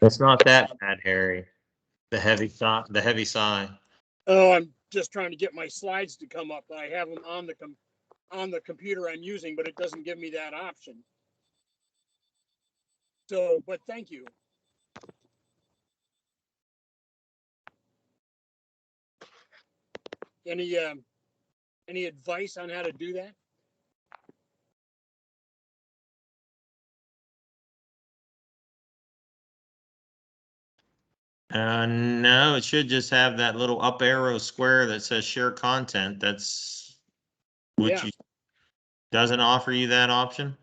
It's not that bad, Harry. The heavy sigh. Oh, I'm just trying to get my slides to come up. I have them on the computer I'm using, but it doesn't give me that option. So, but thank you. Any advice on how to do that? No, it should just have that little up arrow square that says share content. That's Yeah. Doesn't offer you that option.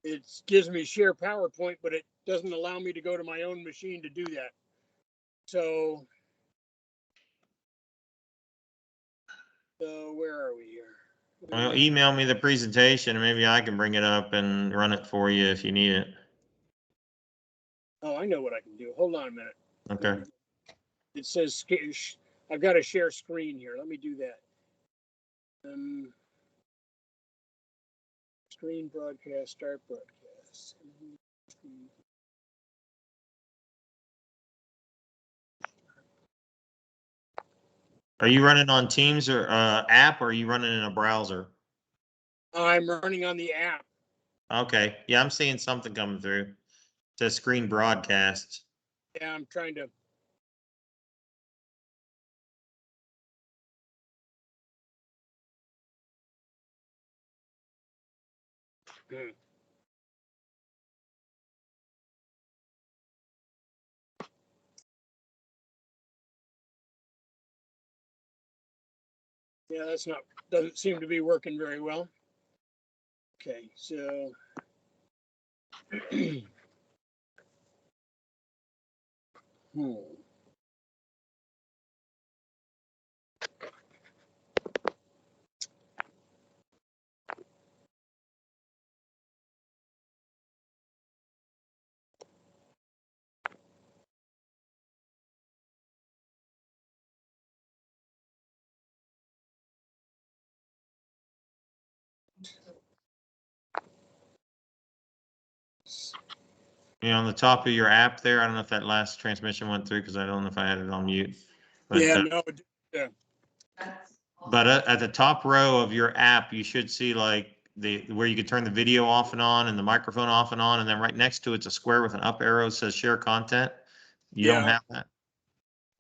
It gives me share PowerPoint, but it doesn't allow me to go to my own machine to do that. So where are we here? Well, email me the presentation and maybe I can bring it up and run it for you if you need it. Oh, I know what I can do. Hold on a minute. Okay. It says I've got to share screen here. Let me do that. Screen broadcast, start broadcast. Are you running on Teams or app, or are you running in a browser? I'm running on the app. Okay. Yeah, I'm seeing something coming through. It says screen broadcast. Yeah, I'm trying to. Yeah, doesn't seem to be working very well. Okay, so On the top of your app there, I don't know if that last transmission went through because I don't know if I had it on mute. But, yeah, no, yeah. But at the top row of your app, you should see like where you can turn the video off and on and the microphone off and on, and then right next to it's a square with an up arrow that says share content. You don't have that?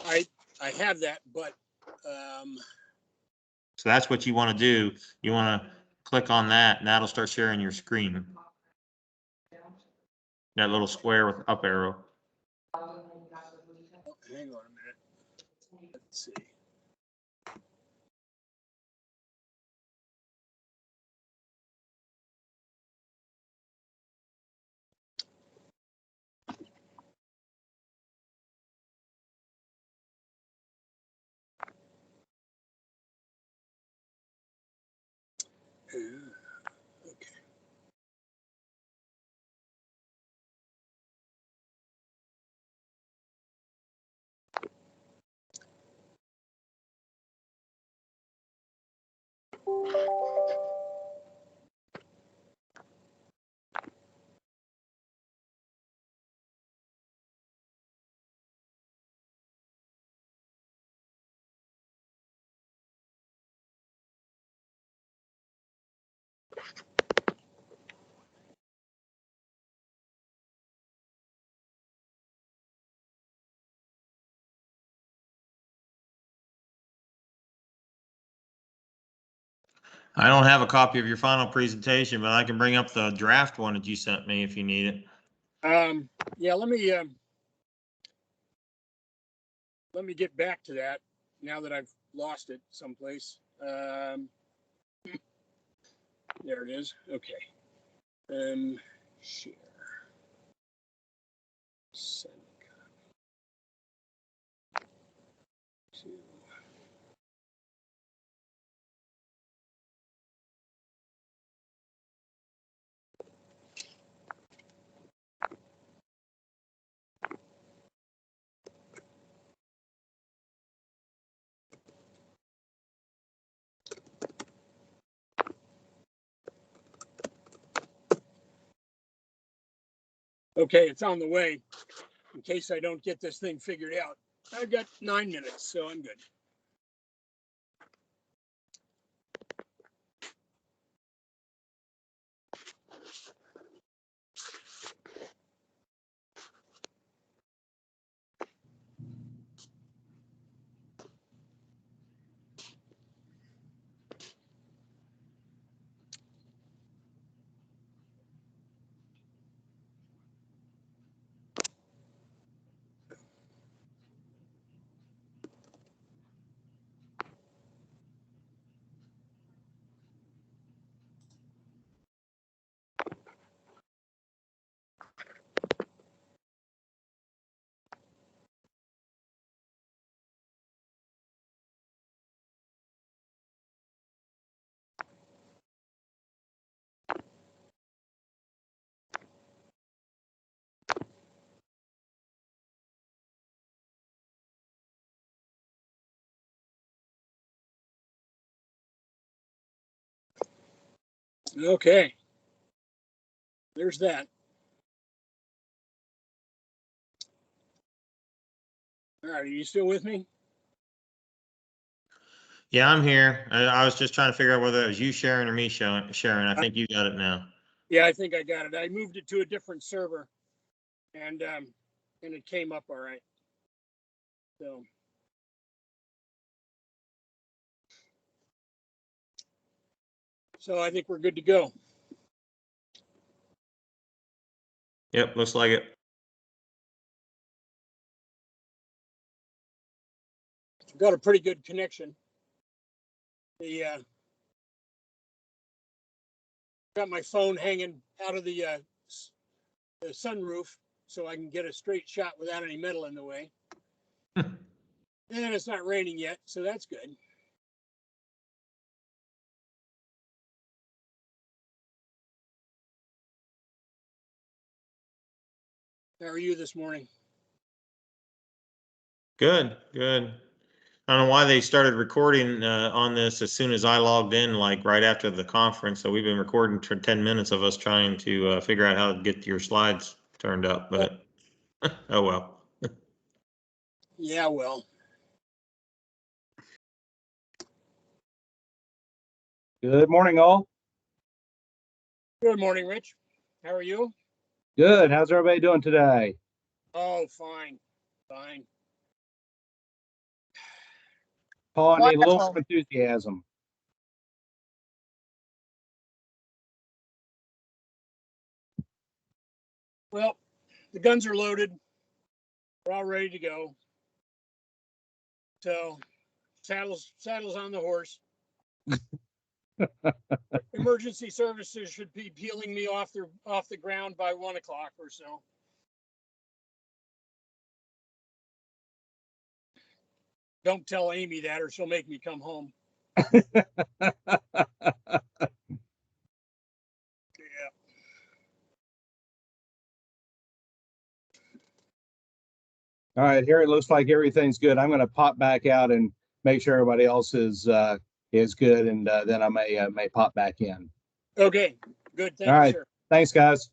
I have that, but so that's what you want to do. You want to click on that, and that'll start sharing your screen. That little square with up arrow. Oh, hang on a minute. Let's see. Okay. I don't have a copy of your final presentation, but I can bring up the draft one that you sent me if you need it. Yeah, let me get back to that now that I've lost it someplace. There it is. Okay. Share. Send copy. To. Okay, it's on the way. in case I don't get this thing figured out. I've got 9 minutes, so I'm good. Okay. There's that. All right, are you still with me? Yeah, I'm here. I was just trying to figure out whether it was you sharing or me sharing. I think you got it now. Yeah, I think I got it. I moved it to a different server, and it came up all right. So I think we're good to go. Yep, looks like it. Got a pretty good connection. The got my phone hanging out of the sunroof so I can get a straight shot without any metal in the way. And then it's not raining yet, so that's good. How are you this morning? Good, good. I don't know why they started recording on this as soon as I logged in, like right after the conference. So we've been recording for 10 minutes of us trying to figure out how to get your slides turned up, but oh well. Yeah, well. Good morning, all. Good morning, Rich. How are you? Good. How's everybody doing today? Oh, fine. Fine. Paul, I need a little Wonderful. more enthusiasm. Well, the guns are loaded. We're all ready to go. So saddles on the horse. Emergency services should be peeling me off the ground by 1 o'clock or so. Don't tell Amy that, or she'll make me come home. Yeah. All right, here it looks like everything's good. I'm going to pop back out and make sure everybody else is good, and then I may pop back in. Okay. Good. Thank All you, right. sir. Thanks, guys.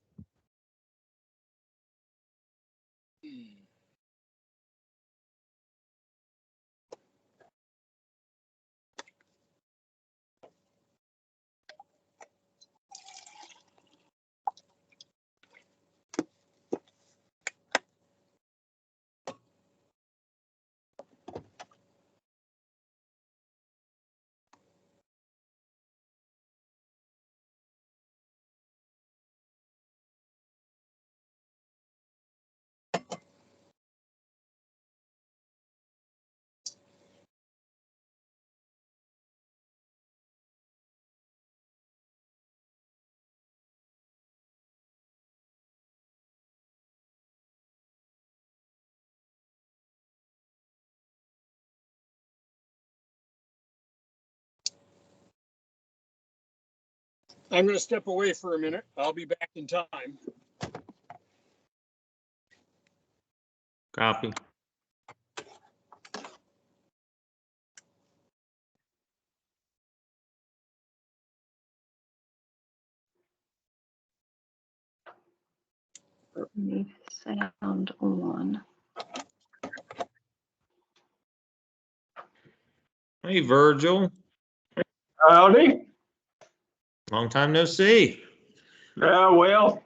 I'm going to step away for a minute. I'll be back in time. Copy. Leave sound on. Hey, Virgil. Howdy. Long time no see. Yeah, well,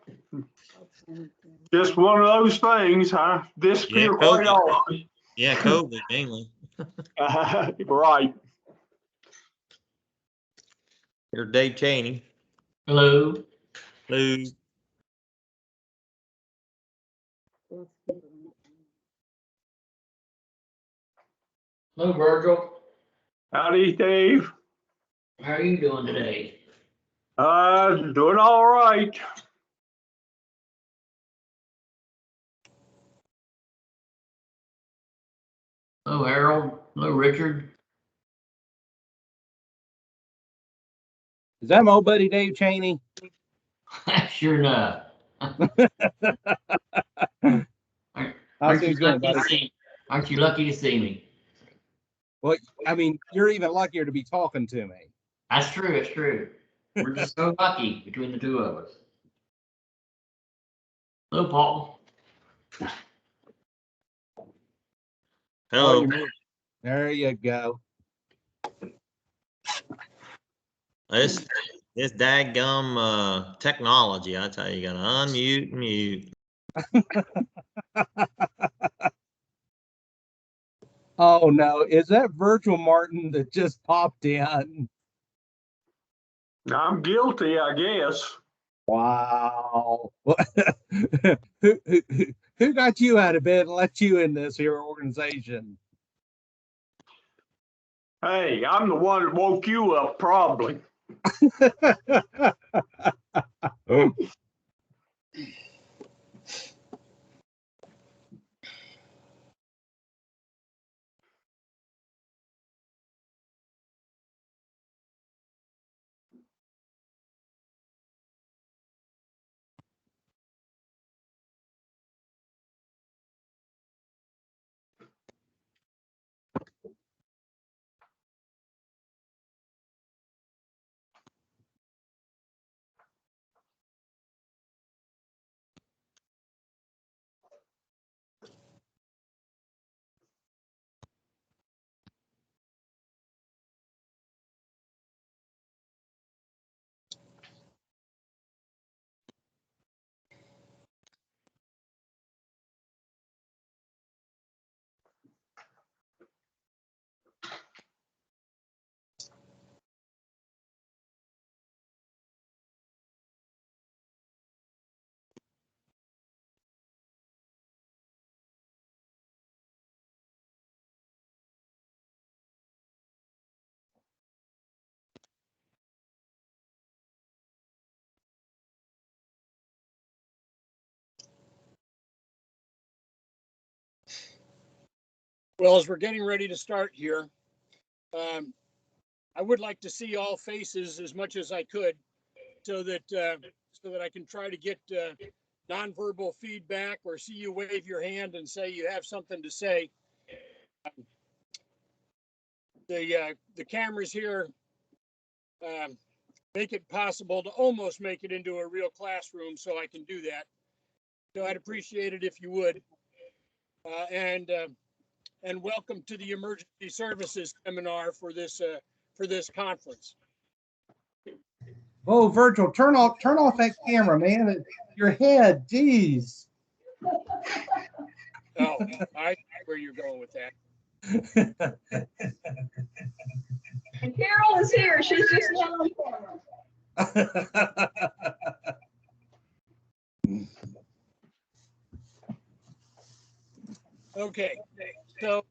just one of those things. I disappear Yeah, quite COVID. often. Yeah, COVID mainly. Right. You're Dave Cheney. Hello. Hello. Hello, Virgil. Howdy, Dave. How are you doing today? Doing all right. Hello, Harold. Hello, Richard. Is that my old buddy Dave Cheney? Sure enough. How's Aren't you things going, lucky to buddy? see? Aren't you lucky to see me? Well, I mean, you're even luckier to be talking to me. That's true. It's true. We're just so lucky between the two of us. Hello, Paul. Oh, Hello. you're muted. There you go. This daggum technology, I tell you, you gotta unmute, mute. Oh no, is that Virtual Martin that just popped in? I'm guilty, I guess. Wow. Who got you out of bed and let you in this here organization? Hey, I'm the one that woke you up, probably. Well, as we're getting ready to start here, I would like to see all faces as much as I could, so that I can try to get nonverbal feedback or see you wave your hand and say you have something to say. The cameras here make it possible to almost make it into a real classroom, so I can do that. So I'd appreciate it if you would. And welcome to the Emergency Services Seminar for this conference. Oh, Virgil, turn off that camera, man. Your head, geez. Oh, I see where you're going with that. And Carol is here. She's just not on camera. Okay, so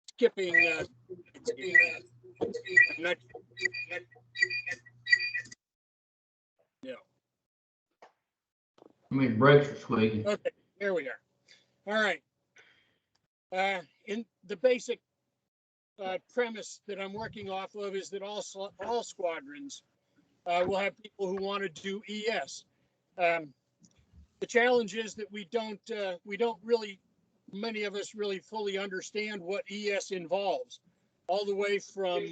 skipping. Not, no. I mean, brakes are squeaking. Okay, here we are. All right. In the basic premise that I'm working off of is that all squadrons will have people who want to do ES. The challenge is that we don't really, many of us really fully understand what ES involves, all the way from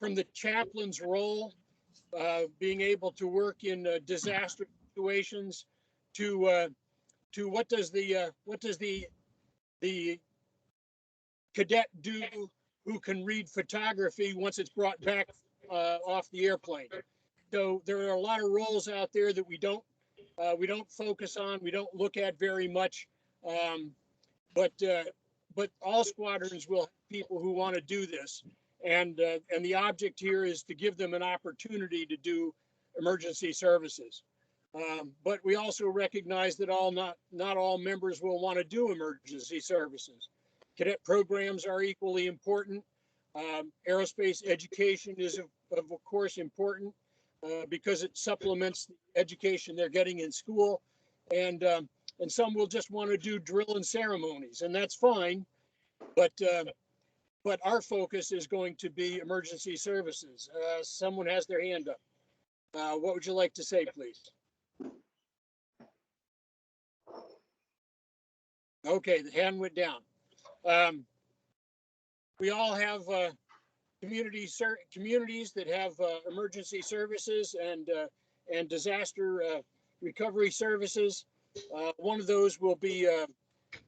the chaplain's role being able to work in disaster situations, to what does the cadet do who can read photography once it's brought back off the airplane. So there are a lot of roles out there that we don't focus on, we don't look at very much, but all squadrons will have people who want to do this, and the object here is to give them an opportunity to do emergency services. But we also recognize that not all members will want to do emergency services. Cadet programs are equally important. Aerospace education is of course important because it supplements the education they're getting in school, and some will just want to do drill and ceremonies, and that's fine. But our focus is going to be emergency services. Someone has their hand up. What would you like to say, please? Okay, the hand went down. We all have communities that have emergency services and disaster recovery services. One of those will be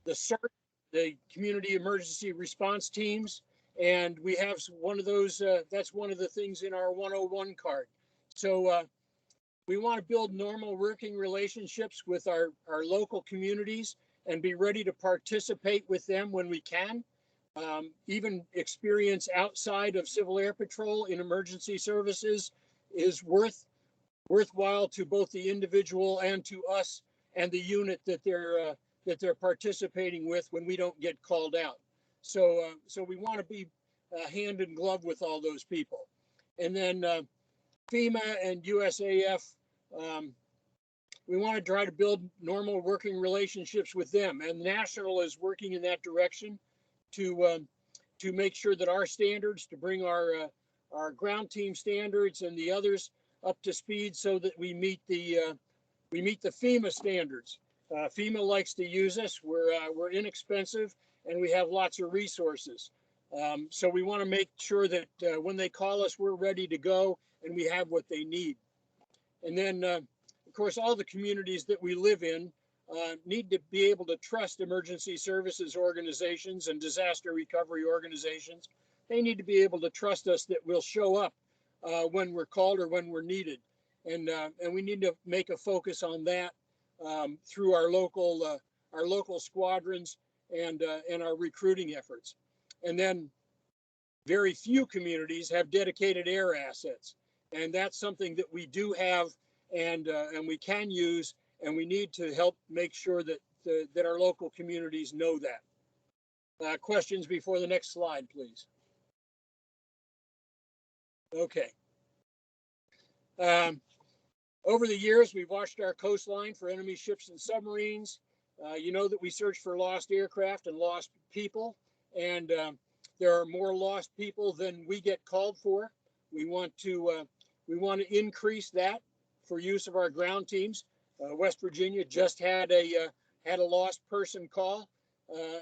the CERT, the Community Emergency Response Teams, and we have one of those. That's one of the things in our 101 card. So we want to build normal working relationships with our local communities and be ready to participate with them when we can. Even experience outside of Civil Air Patrol in emergency services is worthwhile to both the individual and to us and the unit that they're participating with when we don't get called out. So we want to be hand in glove with all those people. And then FEMA and USAF, we want to try to build normal working relationships with them, and National is working in that direction to make sure that our standards, to bring our ground team standards and the others up to speed, so that we meet the FEMA standards. FEMA likes to use us. We're inexpensive and we have lots of resources. So we want to make sure that when they call us, we're ready to go and we have what they need. And then, of course, all the communities that we live in need to be able to trust emergency services organizations and disaster recovery organizations. They need to be able to trust us that we'll show up when we're called or when we're needed. And we need to make a focus on that through our local squadrons and our recruiting efforts. And then very few communities have dedicated air assets. And that's something that we do have and we can use, and we need to help make sure that that our local communities know that. Questions before the next slide, please. Okay. Over the years, we've watched our coastline for enemy ships and submarines. You know that we search for lost aircraft and lost people, and there are more lost people than we get called for. We want to increase that for use of our ground teams. West Virginia just had a lost person call,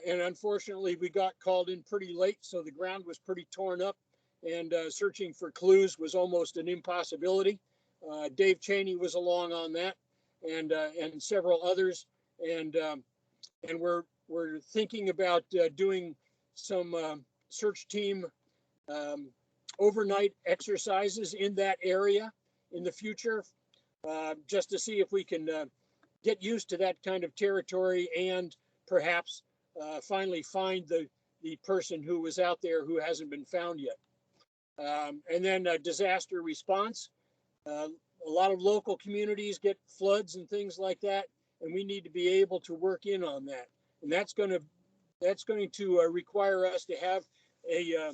and unfortunately we got called in pretty late, so the ground was pretty torn up, and searching for clues was almost an impossibility. Dave Cheney was along on that, and several others, and we're thinking about doing some search team overnight exercises in that area in the future, just to see if we can get used to that kind of territory and perhaps finally find the person who was out there who hasn't been found yet. And then disaster response. A lot of local communities get floods and things like that, and we need to be able to work in on that. And that's going to require us to have a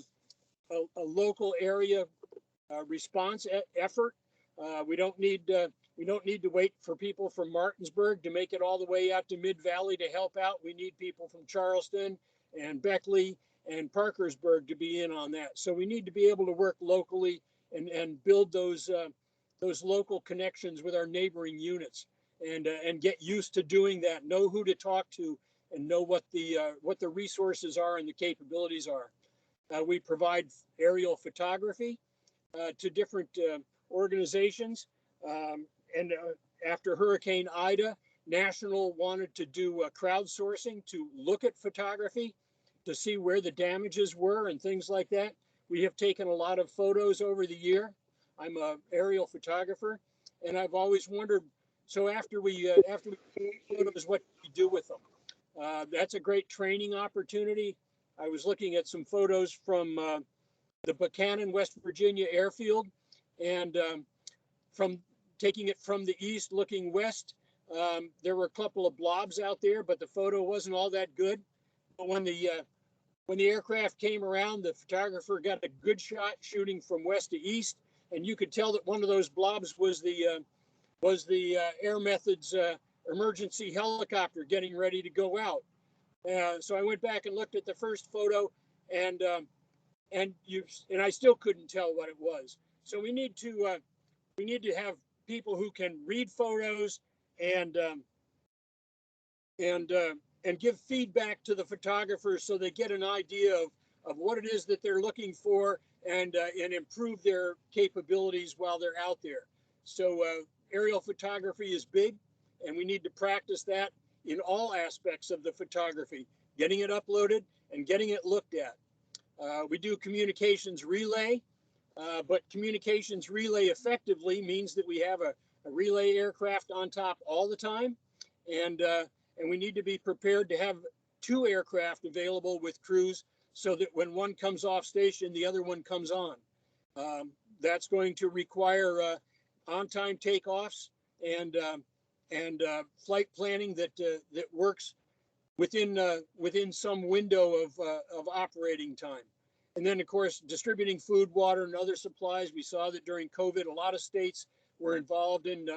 local area response effort. We don't need to wait for people from Martinsburg to make it all the way out to Mid-Valley to help out. We need people from Charleston and Beckley and Parkersburg to be in on that. So we need to be able to work locally and build those local connections with our neighboring units, and get used to doing that. Know who to talk to, and know what the resources are and the capabilities are. We provide aerial photography to different organizations. And after Hurricane Ida, National wanted to do crowdsourcing to look at photography to see where the damages were and things like that. We have taken a lot of photos over the year. I'm an aerial photographer, and I've always wondered, so after we take photos, what do we do with them? That's a great training opportunity. I was looking at some photos from the Buchanan, West Virginia airfield, and from taking it from the east looking west, there were a couple of blobs out there, but the photo wasn't all that good. But when the aircraft came around, the photographer got a good shot shooting from west to east, and you could tell that one of those blobs was the Air Methods emergency helicopter getting ready to go out. So I went back and looked at the first photo, and I still couldn't tell what it was. So we need to have people who can read photos and give feedback to the photographers so they get an idea of what it is that they're looking for and improve their capabilities while they're out there. So aerial photography is big, and we need to practice that in all aspects of the photography, getting it uploaded and getting it looked at. We do communications relay, but communications relay effectively means that we have a relay aircraft on top all the time, and we need to be prepared to have 2 aircraft available with crews so that when one comes off station, the other one comes on. That's going to require on-time takeoffs and flight planning that works within some window of operating time. And then, of course, distributing food, water, and other supplies. We saw that during COVID, a lot of states were involved in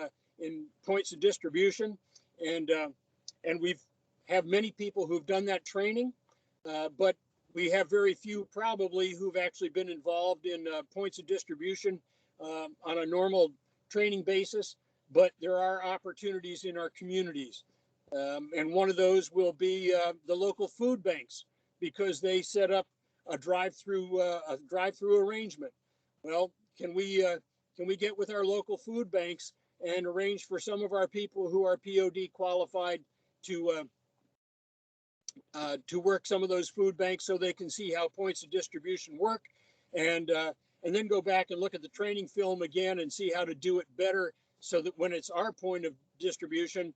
points of distribution, and we've have many people who've done that training, but we have very few probably who've actually been involved in points of distribution on a normal training basis. But there are opportunities in our communities, and one of those will be the local food banks, because they set up a drive-through arrangement. Well, can we get with our local food banks and arrange for some of our people who are POD qualified to work some of those food banks so they can see how points of distribution work, and then go back and look at the training film again and see how to do it better, so that when it's our point of distribution,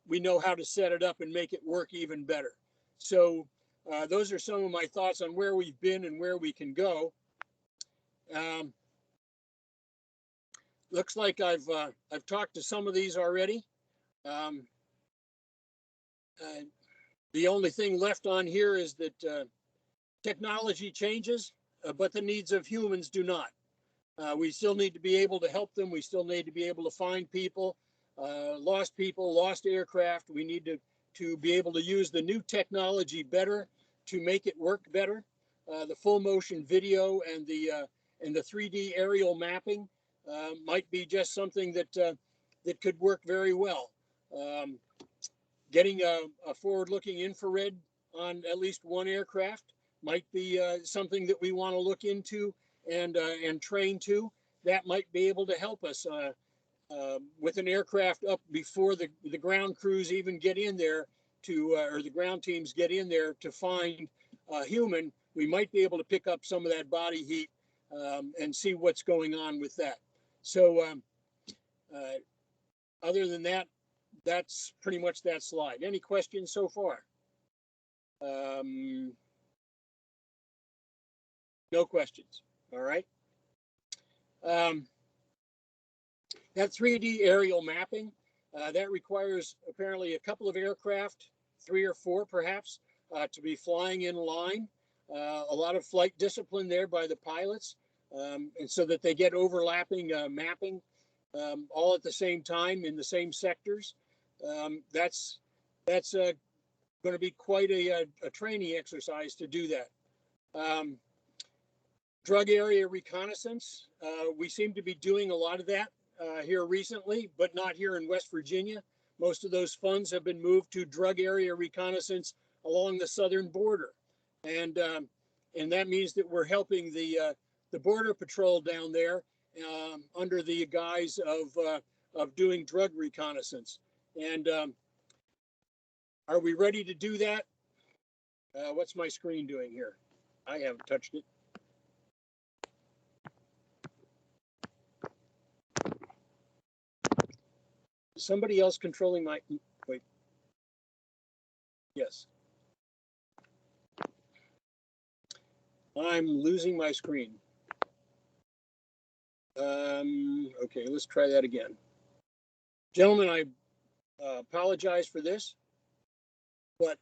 we know how to set it up and make it work even better. So those are some of my thoughts on where we've been and where we can go. Looks like I've talked to some of these already. The only thing left on here is that technology changes, but the needs of humans do not. We still need to be able to help them. We still need to be able to find people, lost aircraft. We need to be able to use the new technology better to make it work better. The full motion video and the 3D aerial mapping might be just something that could work very well. Getting a forward-looking infrared on at least one aircraft might be something that we want to look into and train to. That might be able to help us with an aircraft up before the ground crews even get in there or the ground teams get in there to find a human. We might be able to pick up some of that body heat and see what's going on with that. So other than that, that's pretty much that slide. Any questions so far? No questions. All right. That 3D aerial mapping, that requires apparently a couple of aircraft, 3 or 4 perhaps, to be flying in line. A lot of flight discipline there by the pilots, and so that they get overlapping mapping all at the same time in the same sectors. That's going to be quite a training exercise to do that. Drug area reconnaissance, we seem to be doing a lot of that here recently, but not here in West Virginia. Most of those funds have been moved to drug area reconnaissance along the southern border, and that means that we're helping the border patrol down there under the guise of doing drug reconnaissance. And are we ready to do that? What's my screen doing here? I haven't touched it. Somebody else controlling my, wait. Yes. I'm losing my screen. Okay, let's try that again. Gentlemen, I apologize for this, but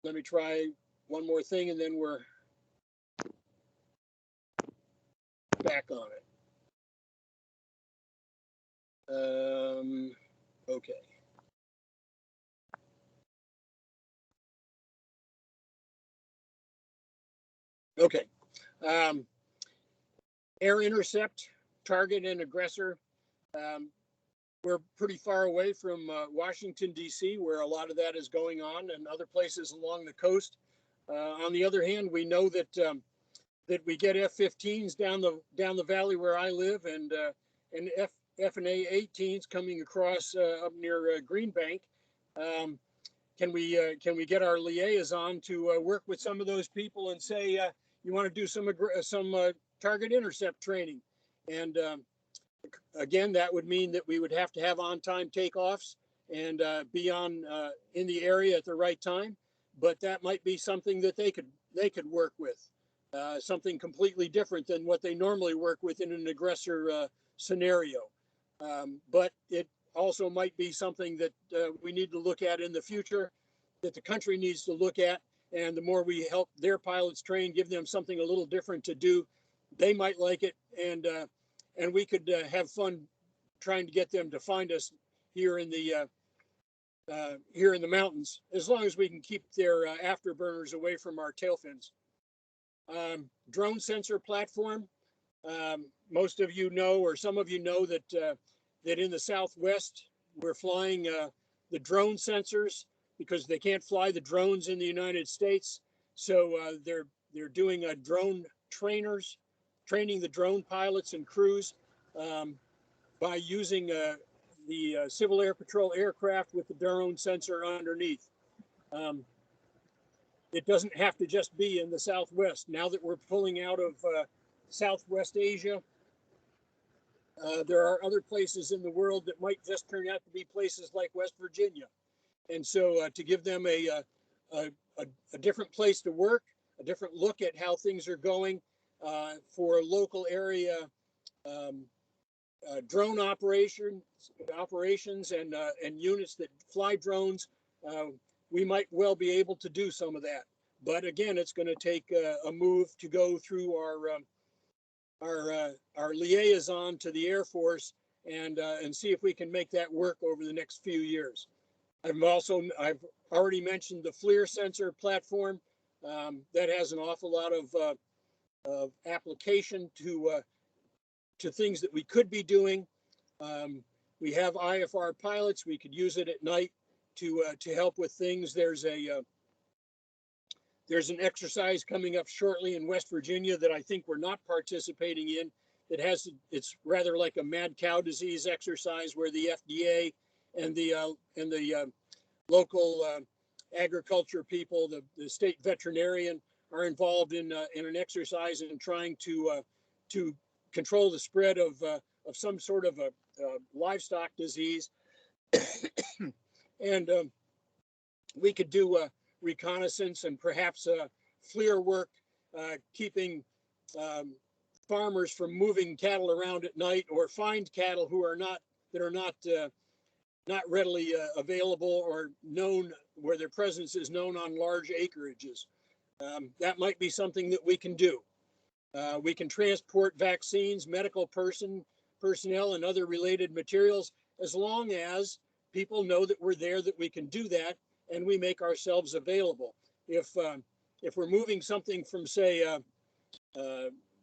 let me try one more thing and then we're back on it. Okay. Okay. Air intercept, target and aggressor. We're pretty far away from Washington, D.C., where a lot of that is going on, and other places along the coast. On the other hand, we know that that we get F-15s down the valley where I live, and F&A 18s coming across up near Greenbank. Can we get our liaison to work with some of those people and say you want to do some target intercept training? And again, that would mean that we would have to have on-time takeoffs and be on in the area at the right time. But that might be something that they could work with, something completely different than what they normally work with in an aggressor scenario. But it also might be something that we need to look at in the future, that the country needs to look at. And the more we help their pilots train, give them something a little different to do, they might like it. And we could have fun trying to get them to find us here in the mountains, as long as we can keep their afterburners away from our tail fins. Drone sensor platform. Most of you know, or some of you know, that that in the Southwest we're flying the drone sensors because they can't fly the drones in the United States. So they're doing drone trainers, training the drone pilots and crews by using the Civil Air Patrol aircraft with the drone sensor underneath. It doesn't have to just be in the Southwest. Now that we're pulling out of Southwest Asia, there are other places in the world that might just turn out to be places like West Virginia. And so to give them a different place to work, a different look at how things are going for local area drone operations and units that fly drones, we might well be able to do some of that. But again, it's going to take a move to go through our liaison to the Air Force and see if we can make that work over the next few years. I've already mentioned the FLIR sensor platform that has an awful lot of application to things that we could be doing. We have IFR pilots. We could use it at night to help with things. There's an exercise coming up shortly in West Virginia that I think we're not participating in. It's rather like a mad cow disease exercise where the FDA and the local agriculture people, the state veterinarian, are involved in an exercise in trying to control the spread of some sort of a livestock disease. And we could do reconnaissance and perhaps FLIR work, keeping farmers from moving cattle around at night, or find cattle who are not readily available or known, where their presence is known on large acreages. That might be something that we can do. We can transport vaccines, medical personnel, and other related materials, as long as people know that we're there, that we can do that, and we make ourselves available. If we're moving something from, say,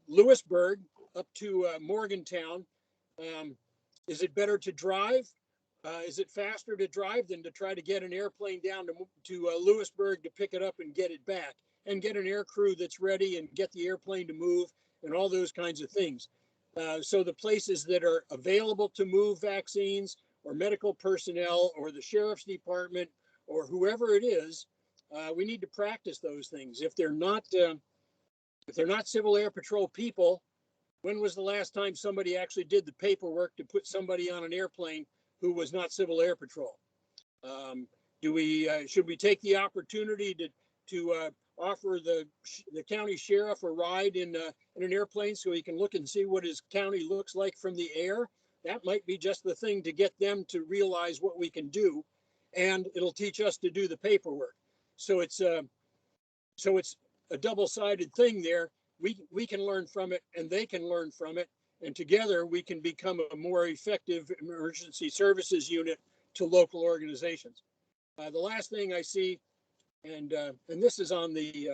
Lewisburg up to Morgantown, is it better to drive? Is it faster to drive than to try to get an airplane down to Lewisburg to pick it up and get it back, and get an air crew that's ready and get the airplane to move and all those kinds of things? So the places that are available to move vaccines, or medical personnel, or the sheriff's department, or whoever it is, we need to practice those things. If they're not Civil Air Patrol people, when was the last time somebody actually did the paperwork to put somebody on an airplane who was not Civil Air Patrol? Should we take the opportunity to offer the county sheriff a ride in an airplane so he can look and see what his county looks like from the air? That might be just the thing to get them to realize what we can do, and it'll teach us to do the paperwork. So it's a double-sided thing there. We can learn from it, and they can learn from it, and together we can become a more effective emergency services unit to local organizations. The last thing I see, and this is on the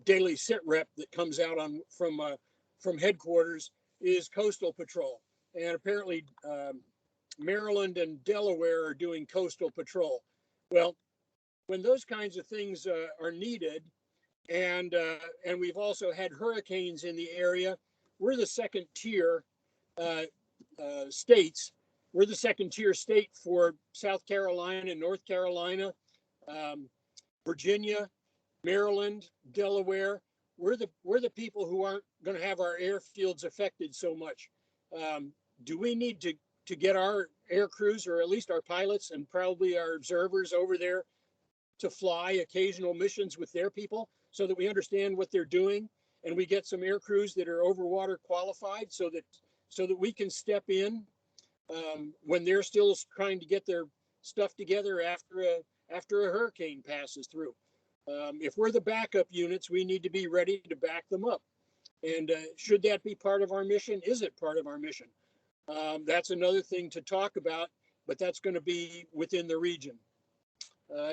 daily sit rep that comes out from headquarters, is Coastal Patrol, and apparently Maryland and Delaware are doing Coastal Patrol. Well, when those kinds of things are needed, and we've also had hurricanes in the area, we're the second tier states. We're the second tier state for South Carolina, North Carolina, Virginia, Maryland, Delaware. We're the people who aren't going to have our airfields affected so much. Do we need to get our air crews, or at least our pilots and probably our observers over there, to fly occasional missions with their people so that we understand what they're doing, and we get some air crews that are overwater qualified so that we can step in when they're still trying to get their stuff together after a hurricane passes through. If we're the backup units, we need to be ready to back them up. And should that be part of our mission? Is it part of our mission? That's another thing to talk about, but that's going to be within the region.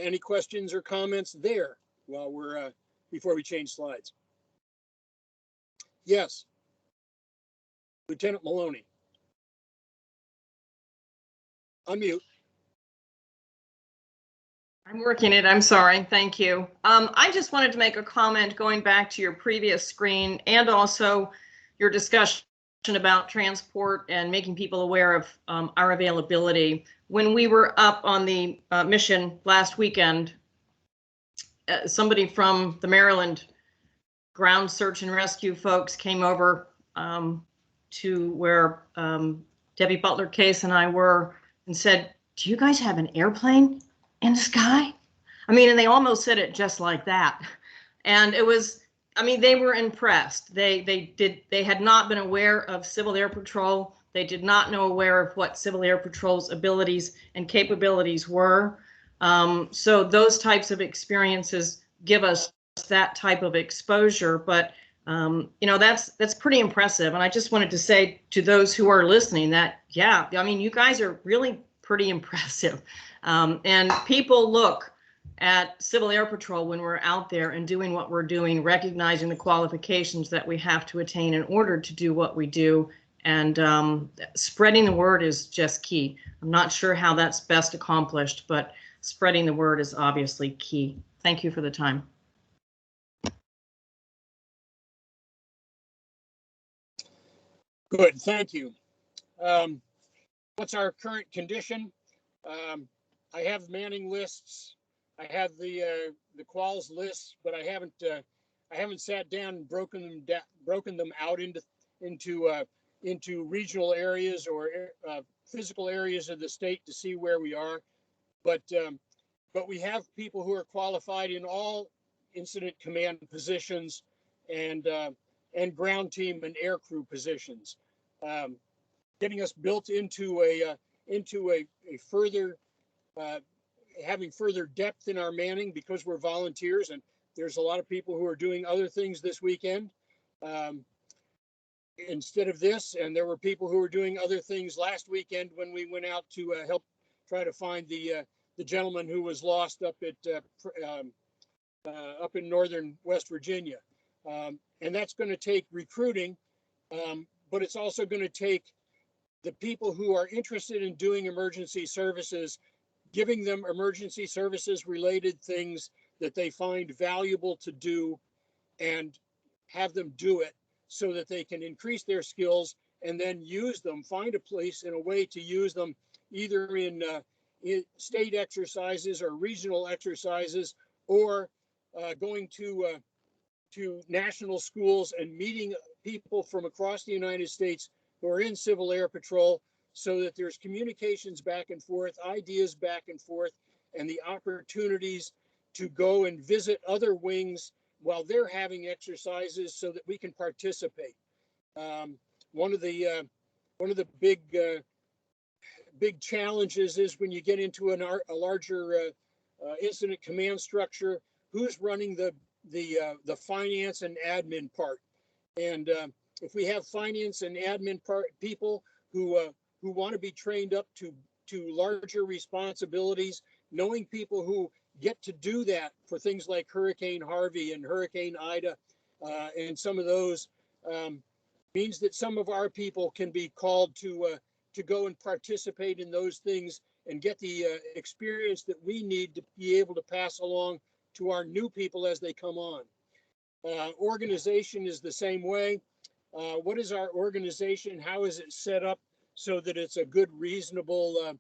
Any questions or comments there while we're before we change slides? Yes, Lieutenant Maloney. Unmute. I'm working it. I'm sorry. Thank you. I just wanted to make a comment going back to your previous screen and also your discussion about transport and making people aware of our availability. When we were up on the mission last weekend, somebody from the Maryland ground search and rescue folks came over to where Debbie Butler Case and I were and said, "Do you guys have an airplane in the sky?" I mean, and they almost said it just like that. And it was, I mean, they were impressed. They had not been aware of Civil Air Patrol. They did not know aware of what Civil Air Patrol's abilities and capabilities were. So those types of experiences give us that type of exposure. But you know, that's pretty impressive. And I just wanted to say to those who are listening that, yeah, I mean, you guys are really pretty impressive. And people look at Civil Air Patrol when we're out there and doing what we're doing, recognizing the qualifications that we have to attain in order to do what we do. And spreading the word is just key. I'm not sure how that's best accomplished, but spreading the word is obviously key. Thank you for the time. Good, thank you. What's our current condition? I have manning lists. I have the quals lists, but I haven't sat down and broken them out into regional areas or physical areas of the state to see where we are. But we have people who are qualified in all incident command positions and ground team and air crew positions, getting us built into a further having further depth in our manning because we're volunteers, and there's a lot of people who are doing other things this weekend instead of this, and there were people who were doing other things last weekend when we went out to help try to find the gentleman who was lost up in northern West Virginia. And that's going to take recruiting, but it's also going to take the people who are interested in doing emergency services, giving them emergency services related things that they find valuable to do, and have them do it so that they can increase their skills and then use them, find a place and a way to use them either in state exercises or regional exercises, or going to national schools and meeting people from across the United States who are in Civil Air Patrol, so that there's communications back and forth, ideas back and forth, and the opportunities to go and visit other wings while they're having exercises so that we can participate. One of the big challenges is when you get into a larger incident command structure, who's running the finance and admin part. And if we have finance and admin people who want to be trained up to larger responsibilities, knowing people who get to do that for things like Hurricane Harvey and Hurricane Ida, and some of those, means that some of our people can be called to go and participate in those things and get the experience that we need to be able to pass along to our new people as they come on. Organization is the same way. What is our organization? How is it set up so that it's a good, reasonable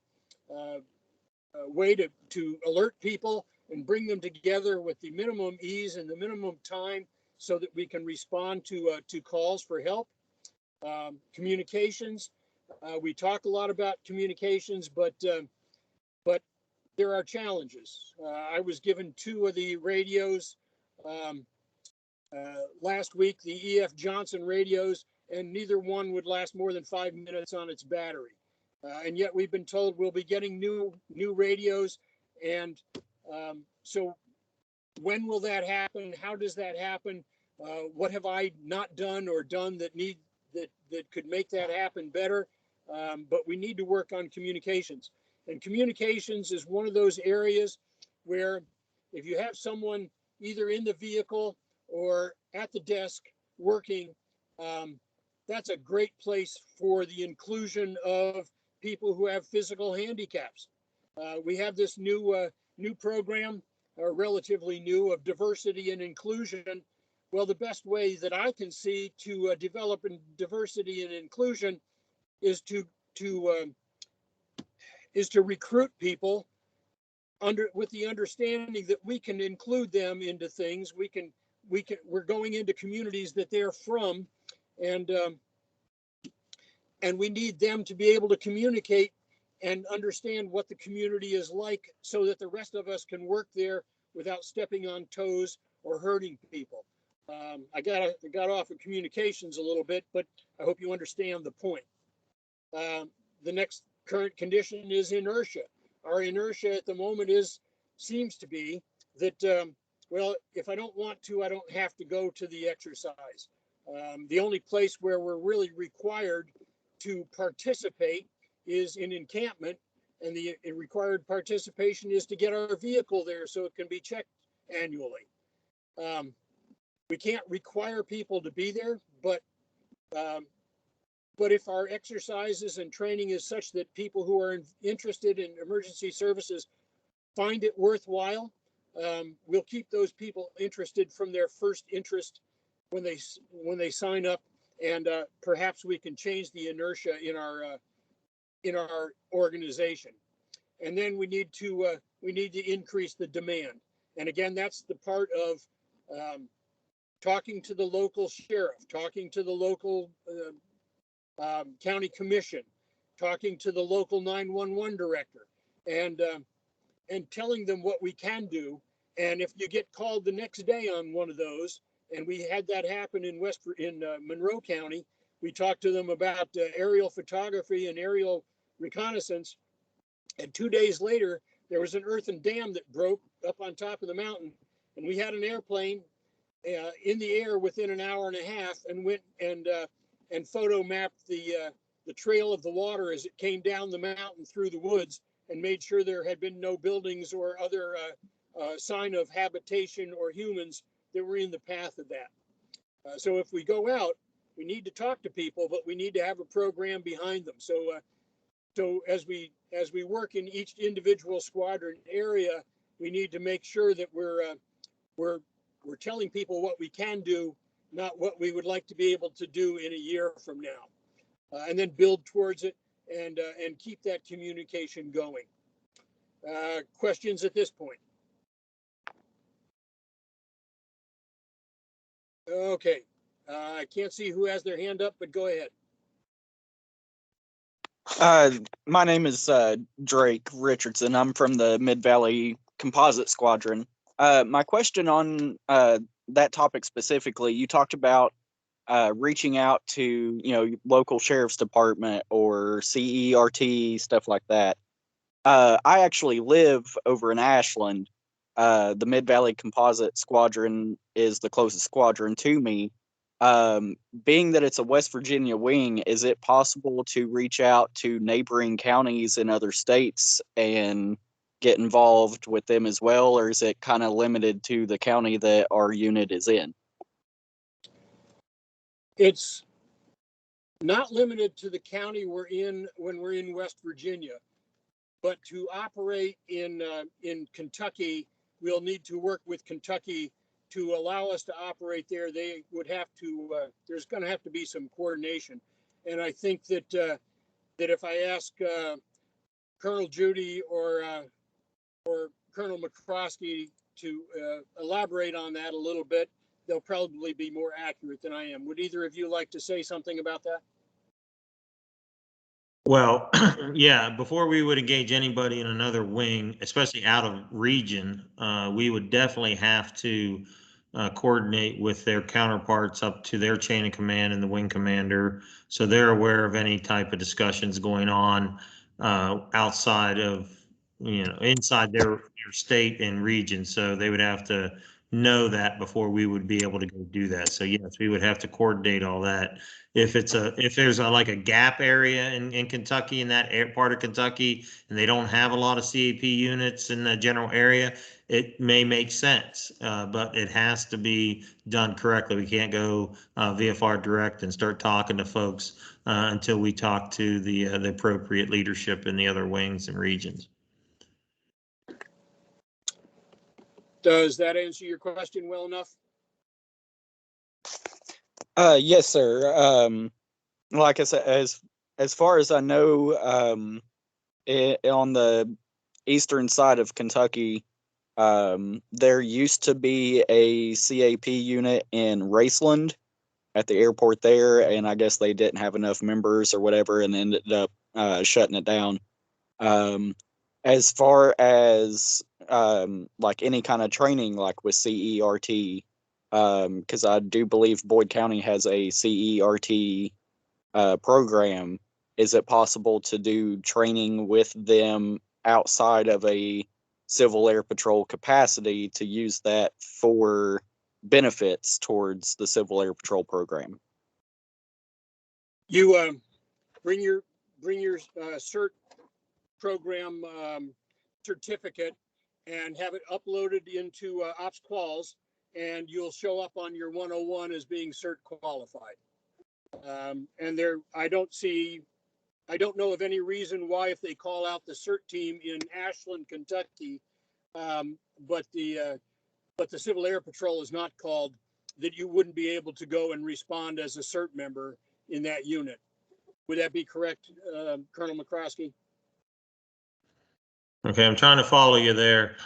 way to alert people and bring them together with the minimum ease and the minimum time so that we can respond to calls for help? Communications. We talk a lot about communications, but there are challenges. I was given 2 of the radios last week, the E.F. Johnson radios, and neither one would last more than 5 minutes on its battery. And yet we've been told we'll be getting new radios. And so when will that happen? How does that happen? What have I not done or done that could make that happen better? But we need to work on communications. And communications is one of those areas where if you have someone either in the vehicle or at the desk working, that's a great place for the inclusion of people who have physical handicaps. We have this new program, or relatively new, of diversity and inclusion. Well, the best way that I can see to develop diversity and inclusion is to recruit people with the understanding that we can include them into things. We're going into communities that they're from, and we need them to be able to communicate and understand what the community is like, so that the rest of us can work there without stepping on toes or hurting people. I got off of communications a little bit, but I hope you understand the point. The next current condition is inertia. Our inertia at the moment seems to be that, well, if I don't want to, I don't have to go to the exercise. The only place where we're really required to participate is in encampment, and the required participation is to get our vehicle there so it can be checked annually. We can't require people to be there, but if our exercises and training is such that people who are interested in emergency services find it worthwhile, we'll keep those people interested from their first interest when they sign up, and perhaps we can change the inertia in our organization. And then we need to increase the demand. And again, that's the part of talking to the local sheriff, talking to the local county commission, talking to the local 911 director, and telling them what we can do. And if you get called the next day on one of those, and we had that happen in Monroe County, we talked to them about aerial photography and aerial reconnaissance. And 2 days later, there was an earthen dam that broke up on top of the mountain, and we had an airplane in the air within an hour and a half, and went and photo mapped the trail of the water as it came down the mountain through the woods, and made sure there had been no buildings or other sign of habitation or humans that were in the path of that. So if we go out, we need to talk to people, but we need to have a program behind them. So as we work in each individual squadron area, we need to make sure that we're telling people what we can do not what we would like to be able to do in a year from now, and then build towards it and keep that communication going. Questions at this point? Okay, I can't see who has their hand up, but go ahead. My name is Drake Richardson. I'm from the Mid-Valley Composite Squadron. My question on that topic specifically, you talked about reaching out to, local sheriff's department or CERT, stuff like that. I actually live over in Ashland. The Mid-Valley Composite Squadron is the closest squadron to me. Being that it's a West Virginia wing, is it possible to reach out to neighboring counties in other states and get involved with them as well, or is it kind of limited to the county that our unit is in? It's not limited to the county we're in when we're in West Virginia, but to operate in Kentucky, we'll need to work with Kentucky to allow us to operate there. They would have to. There's going to have to be some coordination, and I think that that if I ask Colonel Judy or Colonel McCroskey to elaborate on that a little bit, they'll probably be more accurate than I am. Would either of you like to say something about that? Well, yeah, before we would engage anybody in another wing, especially out of region, we would definitely have to coordinate with their counterparts up to their chain of command and the wing commander, so they're aware of any type of discussions going on outside of, inside their state and region. So they would have to know that before we would be able to go do that. So yes, we would have to coordinate all that. If there's like a gap area in Kentucky, in that part of Kentucky, and they don't have a lot of CAP units in the general area, it may make sense, but it has to be done correctly. We can't go VFR direct and start talking to folks until we talk to the appropriate leadership in the other wings and regions. Does that answer your question well enough? Yes, sir. Like I said, as far as I know, on the eastern side of Kentucky, there used to be a CAP unit in Raceland at the airport there, and I guess they didn't have enough members or whatever, and ended up shutting it down. As far as like any kind of training, like with CERT, because I do believe Boyd County has a CERT program, is it possible to do training with them outside of a Civil Air Patrol capacity to use that for benefits towards the Civil Air Patrol program? You bring your CERT program certificate and have it uploaded into Ops Quals, and you'll show up on your 101 as being CERT qualified. And there, I don't know of any reason why, if they call out the CERT team in Ashland, Kentucky, but the Civil Air Patrol is not called, that you wouldn't be able to go and respond as a CERT member in that unit. Would that be correct, Colonel McCroskey? Okay, I'm trying to follow you there.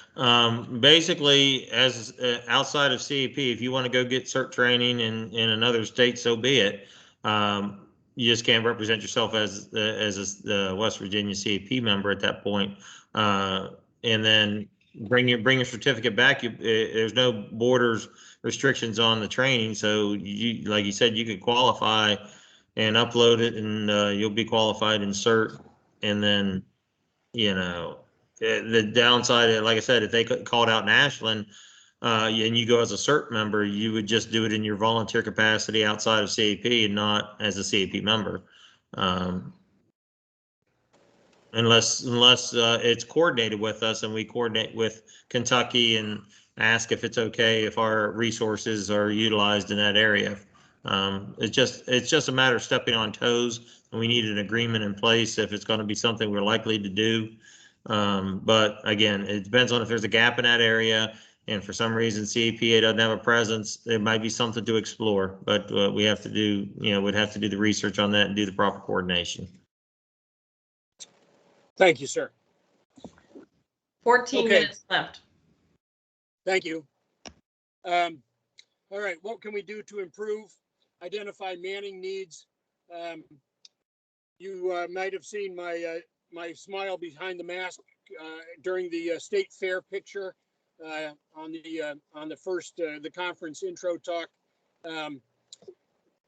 Basically, as outside of CAP, if you want to go get CERT training in another state, so be it. You just can't represent yourself as a West Virginia CAP member at that point. And then bring your certificate back. There's no borders restrictions on the training, so you, like you said, you could qualify and upload it, and you'll be qualified in CERT. And then, the downside, like I said, if they called out in Ashland and you go as a CERT member, you would just do it in your volunteer capacity outside of CAP and not as a CAP member. Unless it's coordinated with us and we coordinate with Kentucky and ask if it's okay if our resources are utilized in that area. It's just a matter of stepping on toes, and we need an agreement in place if it's going to be something we're likely to do. But again, it depends on if there's a gap in that area and for some reason CAPA doesn't have a presence, there might be something to explore, but we have to do, we'd have to do the research on that and do the proper coordination. Thank you, sir. 14 Okay. minutes left. Thank you. All right, what can we do to improve, identify manning needs? You might have seen my my smile behind the mask during the state fair picture on the first the conference intro talk.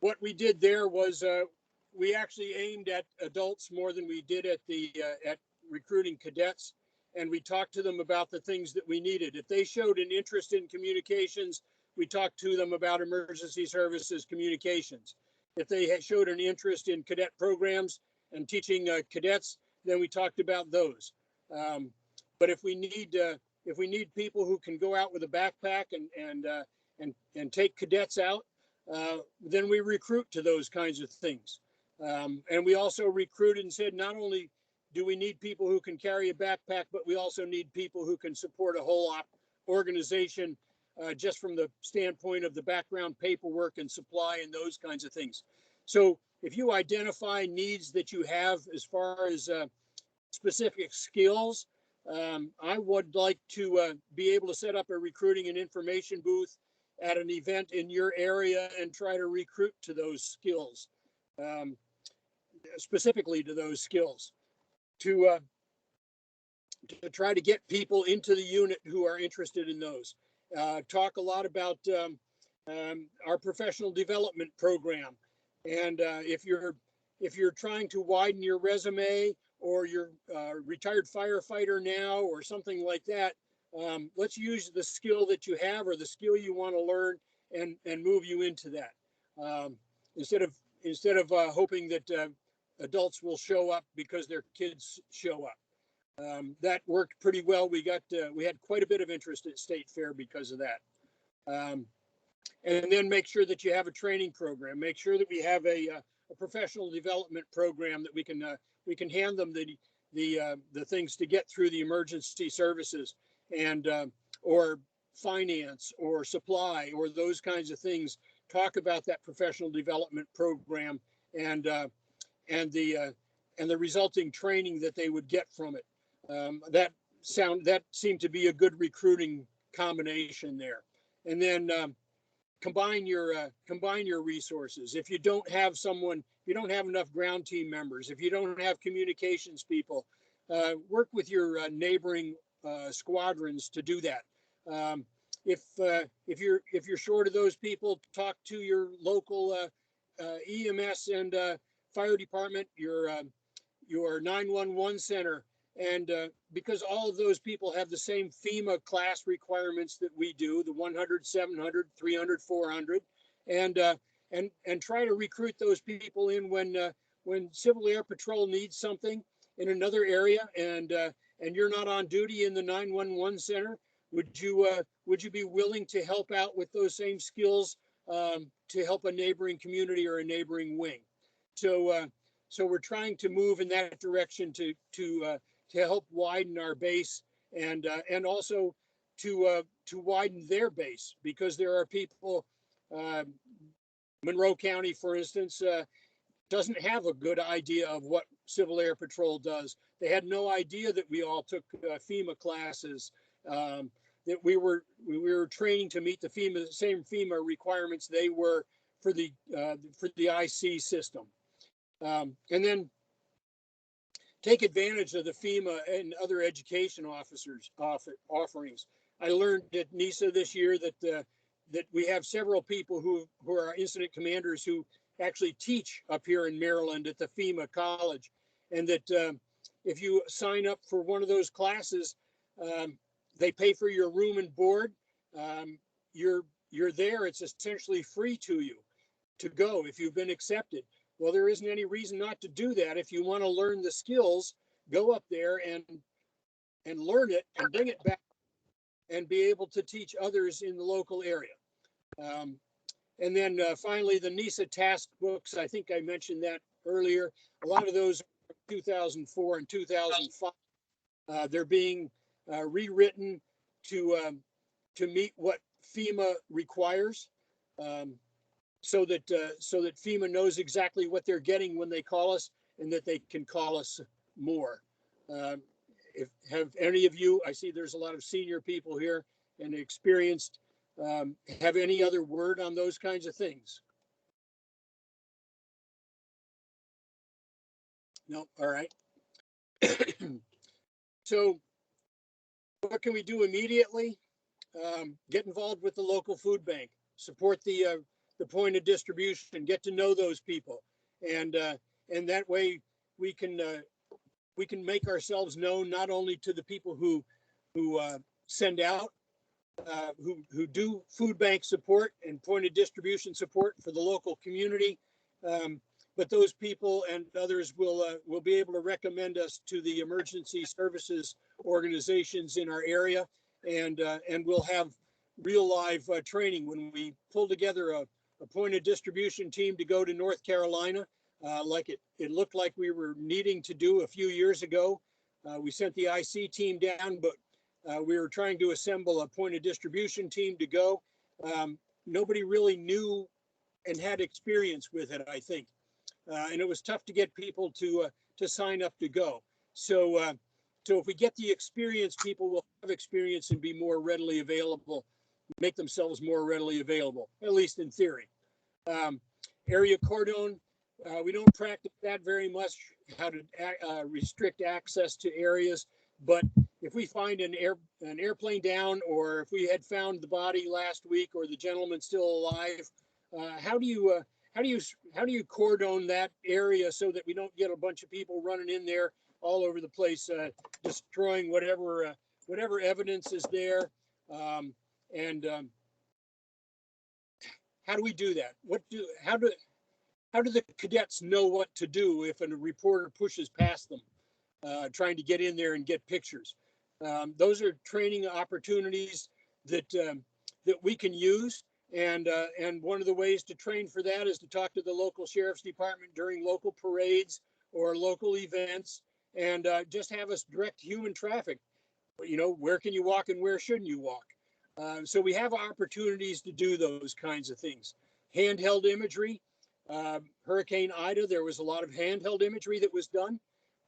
What we did there was we actually aimed at adults more than we did at the at recruiting cadets, and we talked to them about the things that we needed. If they showed an interest in communications, we talked to them about emergency services communications. If they showed an interest in cadet programs and teaching cadets, then we talked about those. But if we need people who can go out with a backpack and take cadets out, then we recruit to those kinds of things. And we also recruited and said, not only do we need people who can carry a backpack, but we also need people who can support a whole organization just from the standpoint of the background paperwork and supply and those kinds of things. So if you identify needs that you have as far as specific skills, I would like to be able to set up a recruiting and information booth at an event in your area and try to recruit to those skills, specifically to those skills, to try to get people into the unit who are interested in those. Talk a lot about our professional development program, and if you're trying to widen your resume, or you're a retired firefighter now or something like that, let's use the skill that you have or the skill you want to learn and move you into that, instead of hoping that adults will show up because their kids show up. That worked pretty well. We had quite a bit of interest at State Fair because of that. And then make sure that you have a training program. Make sure that we have a professional development program that we can hand them the things to get through the emergency services, and or finance or supply or those kinds of things. Talk about that professional development program and the resulting training that they would get from it. That seemed to be a good recruiting combination there. And then combine your resources. If you don't have someone, if you don't have enough ground team members, if you don't have communications people, work with your neighboring squadrons to do that. If you're short of those people, talk to your local EMS and fire department, your 911 center, and because all of those people have the same FEMA class requirements that we do, the 100, 700, 300, 400, and try to recruit those people in when Civil Air Patrol needs something in another area, and you're not on duty in the 911 center. Would you be willing to help out with those same skills to help a neighboring community or a neighboring wing? So we're trying to move in that direction to help widen our base, and also to widen their base, because there are people, Monroe County, for instance, doesn't have a good idea of what Civil Air Patrol does. They had no idea that we all took FEMA classes, that we were training to meet the same FEMA requirements they were for the IC system. And then take advantage of the FEMA and other education offerings. I learned at NISA this year that we have several people who are incident commanders who actually teach up here in Maryland at the FEMA college, and that if you sign up for one of those classes, they pay for your room and board. You're there. It's essentially free to you to go if you've been accepted. Well, there isn't any reason not to do that. If you want to learn the skills, go up there and learn it and bring it back and be able to teach others in the local area. And then finally, the NISA task books, I think I mentioned that earlier. A lot of those are 2004 and 2005. They're being rewritten to to meet what FEMA requires, so that FEMA knows exactly what they're getting when they call us, and that they can call us more. If have any of you, I see there's a lot of senior people here and experienced, have any other word on those kinds of things? No, all right. So what can we do immediately? Get involved with the local food bank, support the point of distribution, get to know those people, and that way we can make ourselves known not only to the people who send out, who do food bank support and point of distribution support for the local community, but those people and others will be able to recommend us to the emergency services organizations in our area, and we'll have real live training when we pull together a point of distribution team to go to North Carolina, like it looked like we were needing to do a few years ago. We sent the IC team down, but we were trying to assemble a point of distribution team to go. Nobody really knew and had experience with it, I think. And it was tough to get people to sign up to go. So if we get the experienced people, will have experience and be more readily available, make themselves more readily available, at least in theory. Area cordon, we don't practice that very much, how to restrict access to areas. But if we find an airplane down, or if we had found the body last week, or the gentleman still alive, how do you cordon that area so that we don't get a bunch of people running in there all over the place, destroying whatever evidence is there, and how do we do that? How do the cadets know what to do if a reporter pushes past them, trying to get in there and get pictures? Those are training opportunities that we can use. And one of the ways to train for that is to talk to the local sheriff's department during local parades or local events, and just have us direct human traffic. You know, where can you walk and where shouldn't you walk? So we have opportunities to do those kinds of things. Handheld imagery. Hurricane Ida, there was a lot of handheld imagery that was done,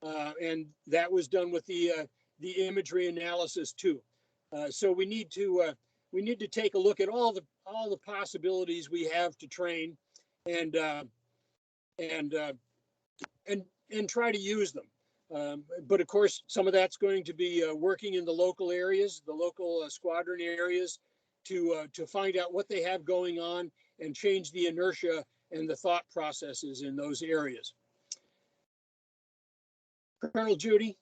and that was done with the imagery analysis too. So we need to take a look at all the possibilities we have to train, and try to use them. But of course, some of that's going to be working in the local areas, the local squadron areas, to find out what they have going on and change the inertia and the thought processes in those areas. Colonel Judy,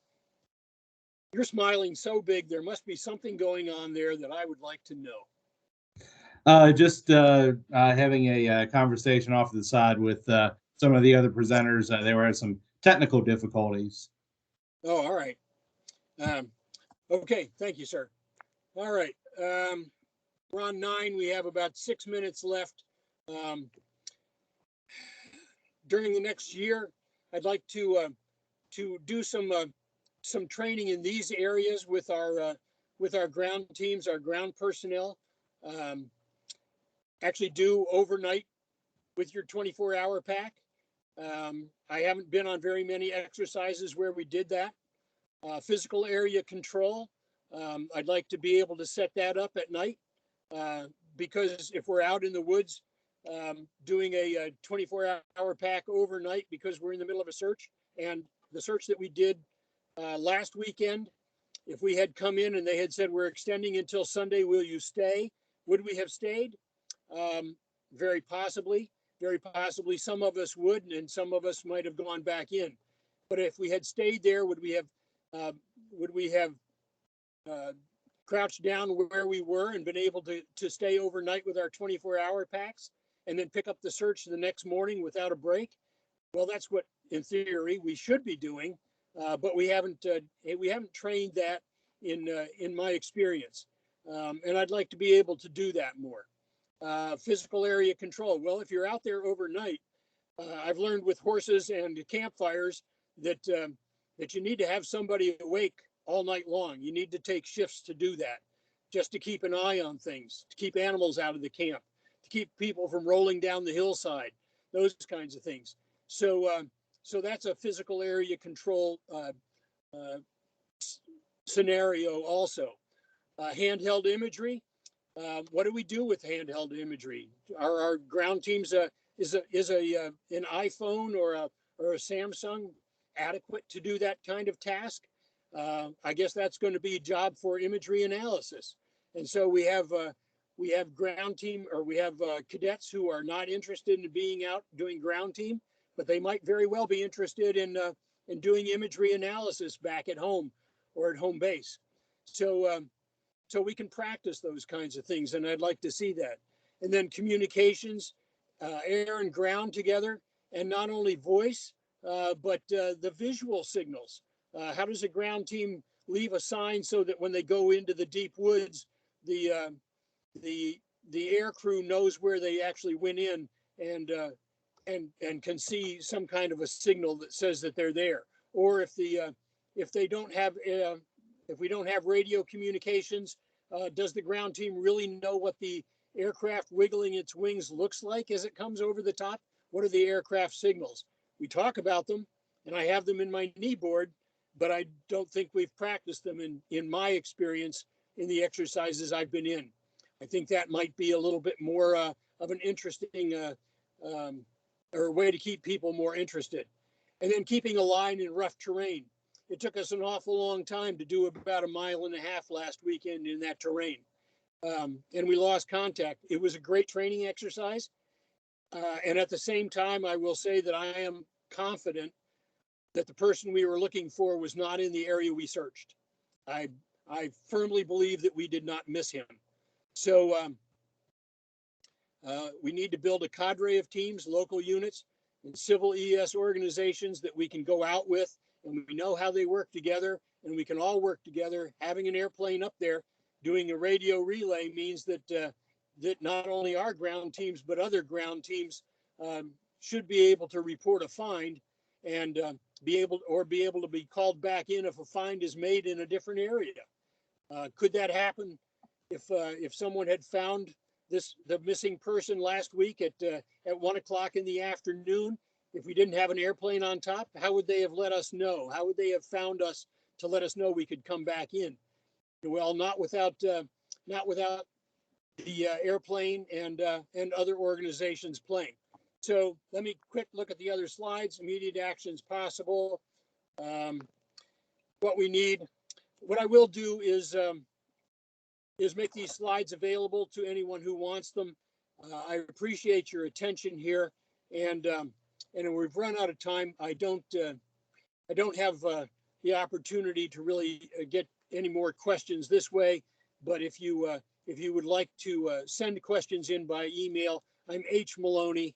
you're smiling so big. There must be something going on there that I would like to know. Just having a conversation off to the side with some of the other presenters. They were having some technical difficulties. Oh, all right. Okay, thank you, sir. All right. We're on 9. We have about 6 minutes left. During the next year, I'd like to do some training in these areas with our ground teams, our ground personnel. Actually do overnight with your 24-hour pack. I haven't been on very many exercises where we did that. Physical area control. I'd like to be able to set that up at night, because if we're out in the woods doing a 24-hour pack overnight because we're in the middle of a search, and the search that we did last weekend, if we had come in and they had said, we're extending until Sunday, will you stay? Would we have stayed? Very possibly. Very possibly some of us would, and some of us might have gone back in. But if we had stayed there, would we have crouched down where we were and been able to stay overnight with our 24-hour packs and then pick up the search the next morning without a break? Well, that's what, in theory, we should be doing, but we haven't trained that in my experience, and I'd like to be able to do that more. Physical area control. Well, if you're out there overnight, I've learned with horses and campfires that you need to have somebody awake all night long. You need to take shifts to do that. just to keep an eye on things, to keep animals out of the camp, to keep people from rolling down the hillside, those kinds of things. So, so that's a physical area control scenario also. Handheld imagery. What do we do with handheld imagery? Are our ground teams is an iPhone or a Samsung adequate to do that kind of task? I guess that's going to be a job for imagery analysis. And so we have ground team, or we have cadets who are not interested in being out doing ground team, but they might very well be interested in doing imagery analysis back at home or at home base. So so we can practice those kinds of things, and I'd like to see that. And then communications, air and ground together, and not only voice, but the visual signals. How does a ground team leave a sign so that when they go into the deep woods, the air crew knows where they actually went in, and can see some kind of a signal that says that they're there? Or if they don't have if we don't have radio communications, does the ground team really know what the aircraft wiggling its wings looks like as it comes over the top? What are the aircraft signals? We talk about them, and I have them in my knee board, but I don't think we've practiced them in my experience in the exercises I've been in. I think that might be a little bit more of an interesting or a way to keep people more interested. And then keeping a line in rough terrain. It took us an awful long time to do about 1.5 miles last weekend in that terrain. And we lost contact. It was a great training exercise. And at the same time, I will say that I am confident that the person we were looking for was not in the area we searched. I firmly believe that we did not miss him. So we need to build a cadre of teams, local units, and civil ES organizations that we can go out with, and we know how they work together, and we can all work together. Having an airplane up there doing a radio relay means that that not only our ground teams, but other ground teams should be able to report a find, and be able to be called back in if a find is made in a different area. Could that happen if someone had found the missing person last week at 1 o'clock in the afternoon? If we didn't have an airplane on top, how would they have let us know? How would they have found us to let us know we could come back in? Well, not without the airplane and other organizations playing. So let me quick look at the other slides. Immediate actions possible. What we need. What I will do is make these slides available to anyone who wants them. I appreciate your attention here, and we've run out of time. I don't have the opportunity to really get any more questions this way, but if you would like to send questions in by email, I'm H. Maloney,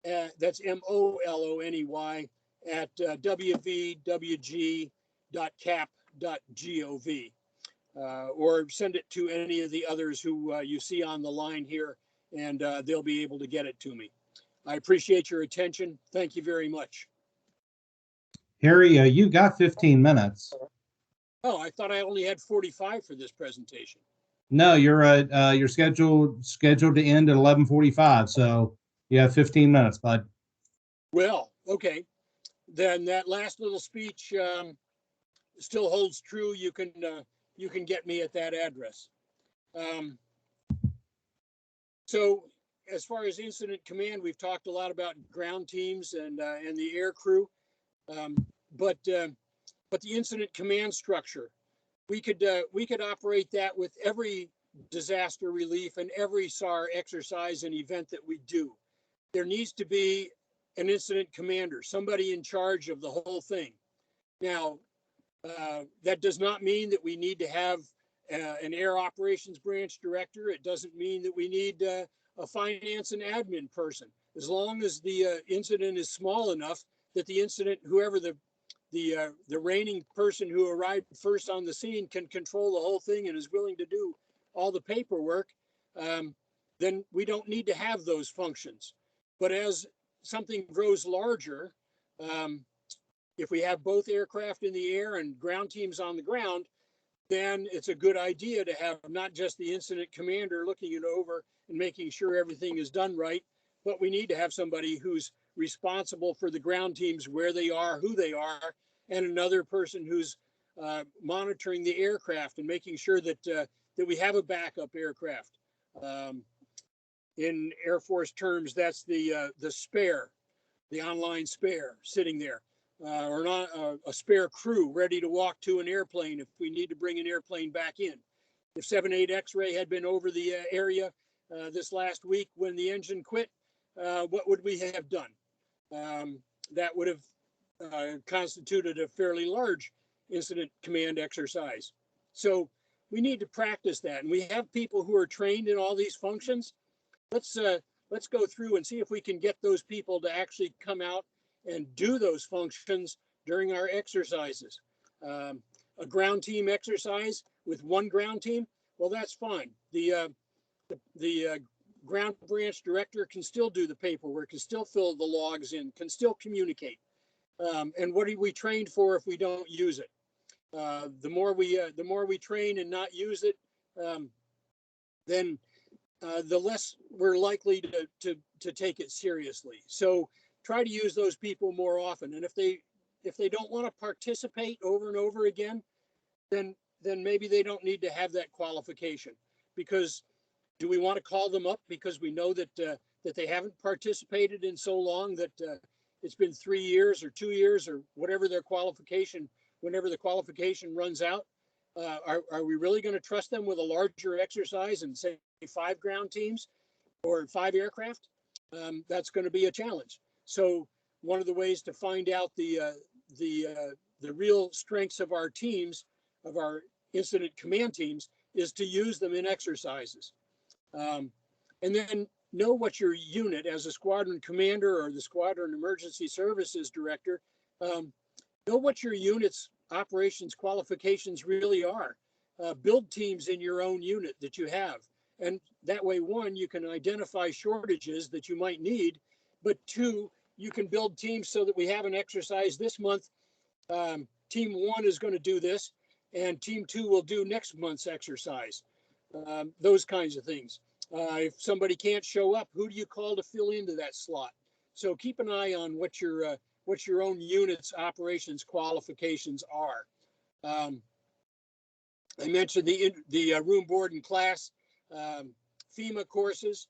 that's MOLONEY at WVWG.cap.gov. Or send it to any of the others who you see on the line here, and they'll be able to get it to me. I appreciate your attention. Thank you very much. Harry, you got 15 minutes. Oh, I thought I only had 45 for this presentation. No, you're scheduled to end at 11:45, so you have 15 minutes, bud. Well, okay. Then that last little speech still holds true. You can get me at that address. So as far as incident command, we've talked a lot about ground teams and the air crew, but the incident command structure, we could operate that with every disaster relief and every SAR exercise and event that we do. There needs to be an incident commander, somebody in charge of the whole thing. Now, that does not mean that we need to have an air operations branch director. It doesn't mean that we need a finance and admin person. As long as the incident is small enough that the incident, whoever the reigning person who arrived first on the scene can control the whole thing and is willing to do all the paperwork, then we don't need to have those functions. But as something grows larger, if we have both aircraft in the air and ground teams on the ground, then it's a good idea to have not just the incident commander looking it over and making sure everything is done right, but we need to have somebody who's responsible for the ground teams, where they are, who they are, and another person who's monitoring the aircraft and making sure that that we have a backup aircraft. In Air Force terms, that's the spare, the online spare sitting there. Or not a spare crew ready to walk to an airplane if we need to bring an airplane back in. If 78 X-ray had been over the area this last week when the engine quit, what would we have done? That would have constituted a fairly large incident command exercise. So we need to practice that, and we have people who are trained in all these functions. Let's go through and see if we can get those people to actually come out and do those functions during our exercises. A ground team exercise with one ground team, well, that's fine. The ground branch director can still do the paperwork, can still fill the logs in, can still communicate. And what are we trained for if we don't use it? The more we train and not use it, then the less we're likely to take it seriously. So try to use those people more often. And if they don't want to participate over and over again, then maybe they don't need to have that qualification. Because do we want to call them up because we know that that they haven't participated in so long that it's been 3 years or 2 years or whatever their qualification, whenever the qualification runs out? Are we really going to trust them with a larger exercise and say 5 ground teams or 5 aircraft? That's going to be a challenge. So one of the ways to find out the real strengths of our teams, of our incident command teams, is to use them in exercises. And then know what your unit, as a squadron commander or the squadron emergency services director, know what your unit's operations qualifications really are. Build teams in your own unit that you have. And that way, 1, you can identify shortages that you might need, but 2, you can build teams so that we have an exercise this month. Team 1 is going to do this, and team 2 will do next month's exercise. Those kinds of things. If somebody can't show up, who do you call to fill into that slot? So keep an eye on what your own unit's operations qualifications are. I mentioned the room, board, and class FEMA courses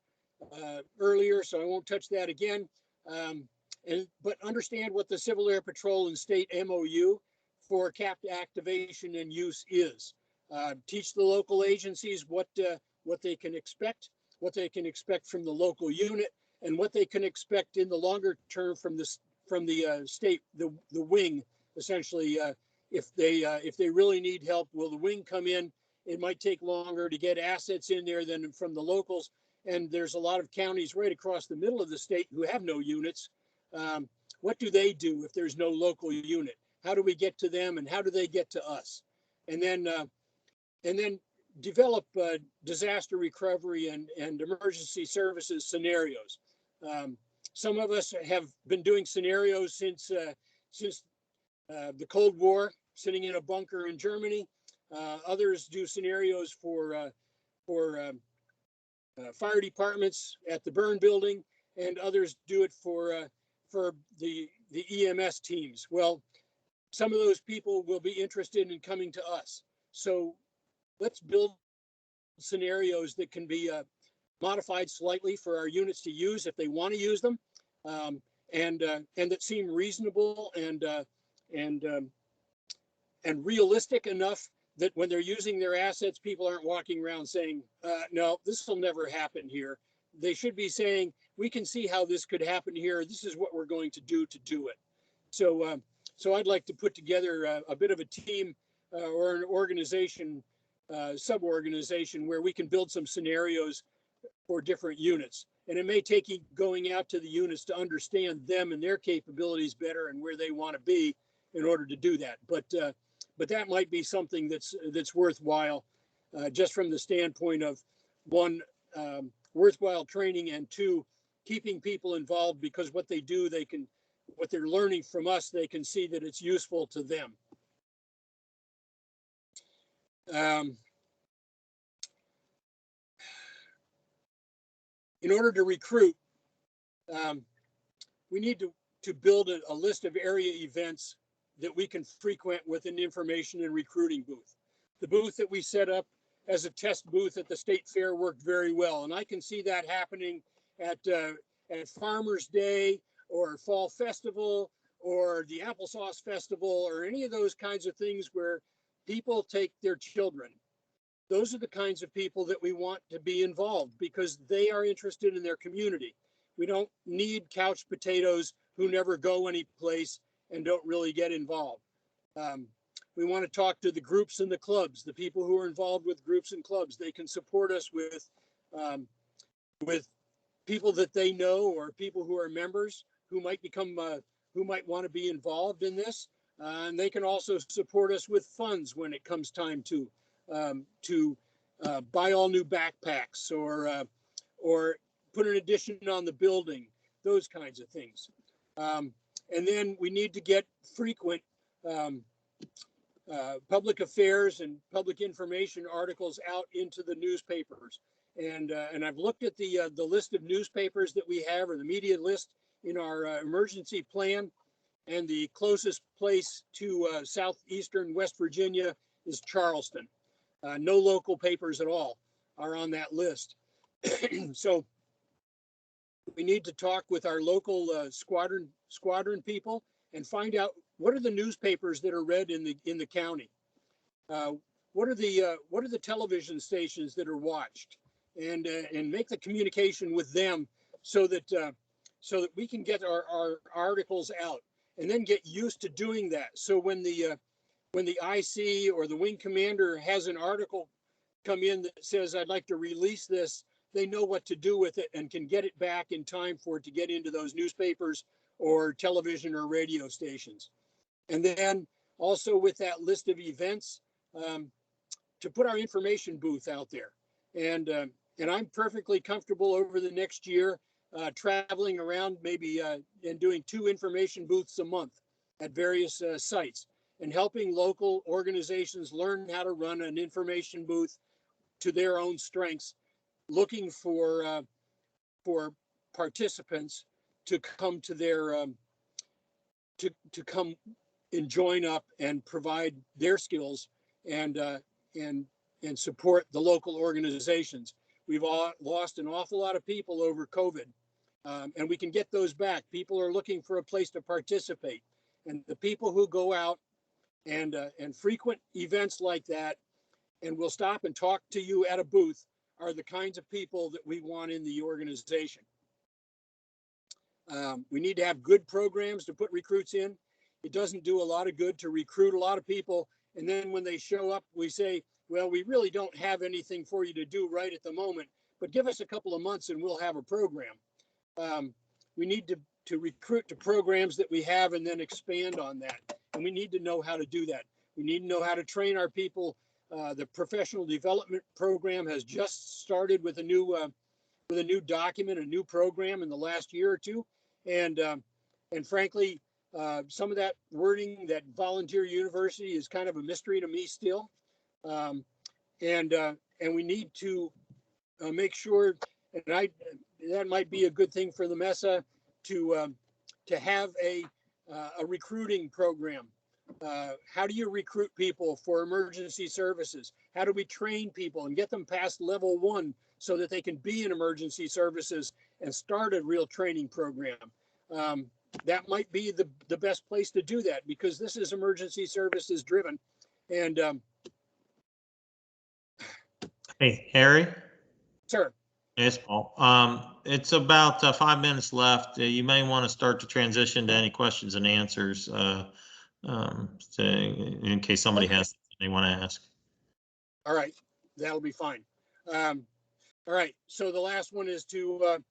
earlier, so I won't touch that again. But understand what the Civil Air Patrol and state MOU for CAPT activation and use is. Teach the local agencies what they can expect, from the local unit, and what they can expect in the longer term from the state, the wing, essentially. If they really need help, will the wing come in? It might take longer to get assets in there than from the locals. And there's a lot of counties right across the middle of the state who have no units. What do they do if there's no local unit? How do we get to them, and how do they get to us? And then develop disaster recovery and emergency services scenarios. Some of us have been doing scenarios since the Cold War, sitting in a bunker in Germany. Others do scenarios for fire departments at the burn building, and others do it for the EMS teams. Well, some of those people will be interested in coming to us. So let's build scenarios that can be modified slightly for our units to use if they want to use them, and that seem reasonable and realistic enough that when they're using their assets, people aren't walking around saying, no, this will never happen here. They should be saying, we can see how this could happen here. This is what we're going to do it. So I'd like to put together a bit of a team or an organization, sub-organization, where we can build some scenarios for different units. And it may take you going out to the units to understand them and their capabilities better and where they want to be in order to do that. But that might be something that's worthwhile, just from the standpoint of, 1, worthwhile training, and 2, keeping people involved, because what they do, what they're learning from us, they can see that it's useful to them. In order to recruit, we need to build a list of area events that we can frequent with an information and recruiting booth. The booth that we set up as a test booth at the State Fair worked very well, and I can see that happening at Farmers Day or Fall Festival or the Applesauce Festival or any of those kinds of things where people take their children. Those are the kinds of people that we want to be involved because they are interested in their community. We don't need couch potatoes who never go anyplace and don't really get involved. We want to talk to the groups and the clubs, the people who are involved with groups and clubs. They can support us with people that they know or people who are members who might become, who might want to be involved in this. And they can also support us with funds when it comes time to buy all new backpacks or put an addition on the building, those kinds of things. And then we need to get frequent public affairs and public information articles out into the newspapers. And I've looked at the list of newspapers that we have, or the media list in our emergency plan. And the closest place to southeastern West Virginia is Charleston. No local papers at all are on that list. So we need to talk with our local squadron people and find out what are the newspapers that are read in the county. What are the television stations that are watched, and make the communication with them so that we can get our articles out, and then get used to doing that. So when the IC or the wing commander has an article come in that says, I'd like to release this, they know what to do with it and can get it back in time for it to get into those newspapers or television or radio stations. And then also with that list of events, to put our information booth out there. And I'm perfectly comfortable over the next year traveling around maybe and doing 2 information booths a month at various sites and helping local organizations learn how to run an information booth to their own strengths, looking for participants to come to their to come and join up and provide their skills and support the local organizations. We've all lost an awful lot of people over COVID, and we can get those back. People are looking for a place to participate, and the people who go out and frequent events like that and will stop and talk to you at a booth are the kinds of people that we want in the organization. We need to have good programs to put recruits in. It doesn't do a lot of good to recruit a lot of people, and then when they show up, we say, well, we really don't have anything for you to do right at the moment, but give us a couple of months and we'll have a program. We need to recruit to programs that we have and then expand on that. And we need to know how to do that. We need to know how to train our people. The professional development program has just started with a new document, a new program in the last year or two. And frankly, some of that wording, that volunteer university, is kind of a mystery to me still. And we need to make sure, and that might be a good thing for the MESA to have a recruiting program. How do you recruit people for emergency services? How do we train people and get them past level 1 so that they can be in emergency services and start a real training program? That might be the best place to do that, because this is emergency services driven. And Hey, Harry? sir. Yes, Paul. It's about 5 minutes left. You may want to start to transition to any questions and answers in case somebody has something they want to ask. All right, that'll be fine. All right, so the last one is to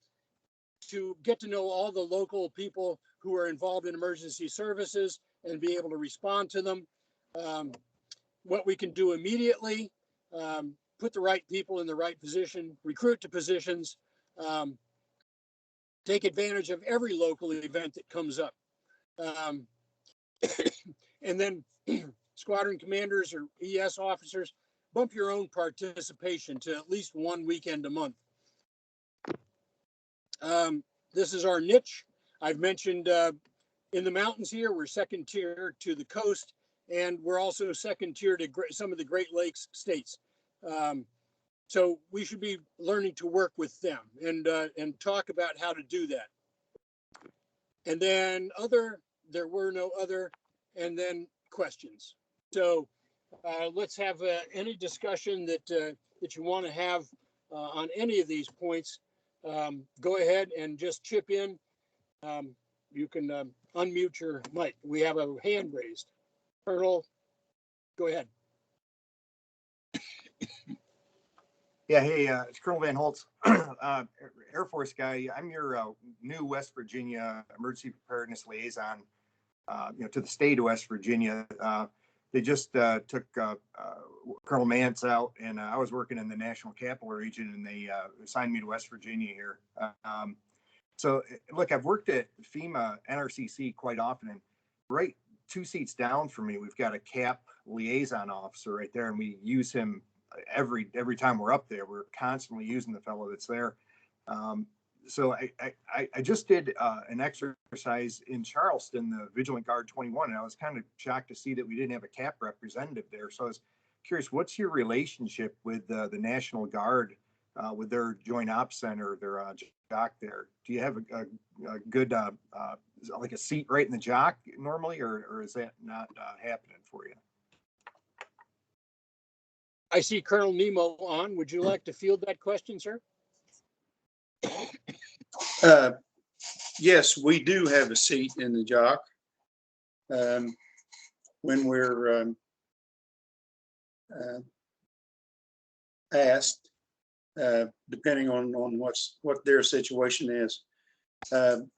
get to know all the local people who are involved in emergency services and be able to respond to them. What we can do immediately, put the right people in the right position, recruit to positions, take advantage of every local event that comes up. And then squadron commanders or ES officers, bump your own participation to at least one weekend a month. This is our niche. I've mentioned in the mountains here, we're second tier to the coast, and we're also second tier to some of the Great Lakes states. So we should be learning to work with them and talk about how to do that. And then there were no other, and then questions. So let's have any discussion that you want to have on any of these points. Go ahead and just chip in. You can unmute your mic. We have a hand raised. Colonel, go ahead. Yeah, hey, it's Colonel Van Holtz, Air Force guy. I'm your new West Virginia emergency preparedness liaison, to the state of West Virginia. They just took Colonel Mance out, and I was working in the National Capital Region, and they assigned me to West Virginia here. So, look, I've worked at FEMA NRCC quite often, and right 2 seats down from me, we've got a CAP liaison officer right there, and we use him every time we're up there. We're constantly using the fellow that's there. So I just did an exercise in Charleston, the Vigilant Guard 21, and I was kind of shocked to see that we didn't have a CAP representative there. So I was curious, what's your relationship with the National Guard, with their Joint Ops Center, their JOC there? Do you have a good, like a seat right in the JOC normally, or is that not happening for you? I see Colonel Nemo on. Would you like to field that question, sir? Yes, we do have a seat in the JOC when we're asked, depending on what their situation is.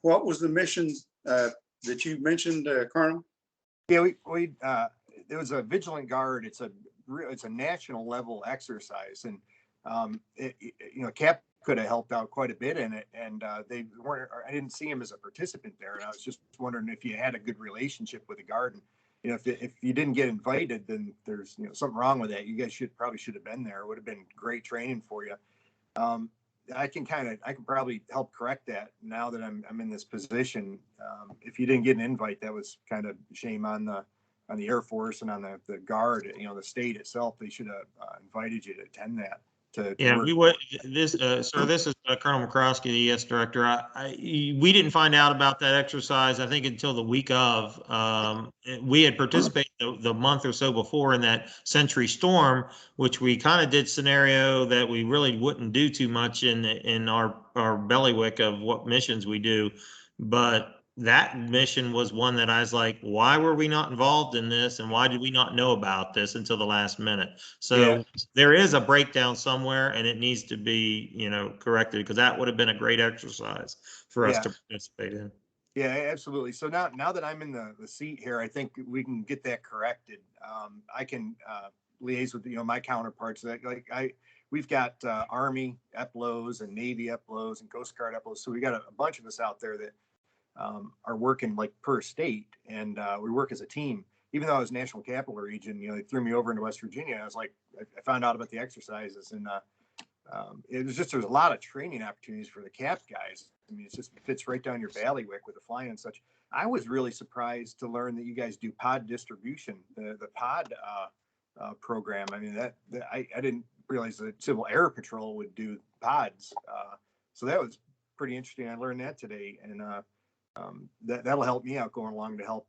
What was the mission that you mentioned, Colonel? Yeah, we it was a Vigilant Guard. It's a national level exercise, and CAP could have helped out quite a bit in it, and they weren't. I didn't see him as a participant there, and I was just wondering if you had a good relationship with the Guard. And, if you didn't get invited, then there's something wrong with that. You guys probably should have been there. It would have been great training for you. I can probably help correct that now that I'm in this position. If you didn't get an invite, that was kind of shame on the Air Force and on the Guard. The state itself, they should have invited you to attend that. Yeah, we would. This, sir, this is Colonel McCroskey, the ES director. We didn't find out about that exercise, I think, until the week of. We had participated the month or so before in that Century Storm, which we kind of did scenario that we really wouldn't do too much in our bailiwick of what missions we do, but that mission was one that I was like, why were we not involved in this, and why did we not know about this until the last minute? So there is a breakdown somewhere, and it needs to be, corrected, because that would have been a great exercise for us to participate in. Yeah, absolutely. So now that I'm in the seat here, I think we can get that corrected. I can liaise with my counterparts. We've got Army EPLOs and Navy EPLOs and Coast Guard EPLOs. So we got a bunch of us out there that are working like per state, and we work as a team. Even though I was National Capital Region, they threw me over into West Virginia. I was like, I found out about the exercises, and there's a lot of training opportunities for the CAP guys. I mean, it fits right down your bailiwick with the flying and such. I was really surprised to learn that you guys do pod distribution, the pod program. I mean, I didn't realize that Civil Air Patrol would do pods. So that was pretty interesting. I learned that today, and that'll help me out going along to help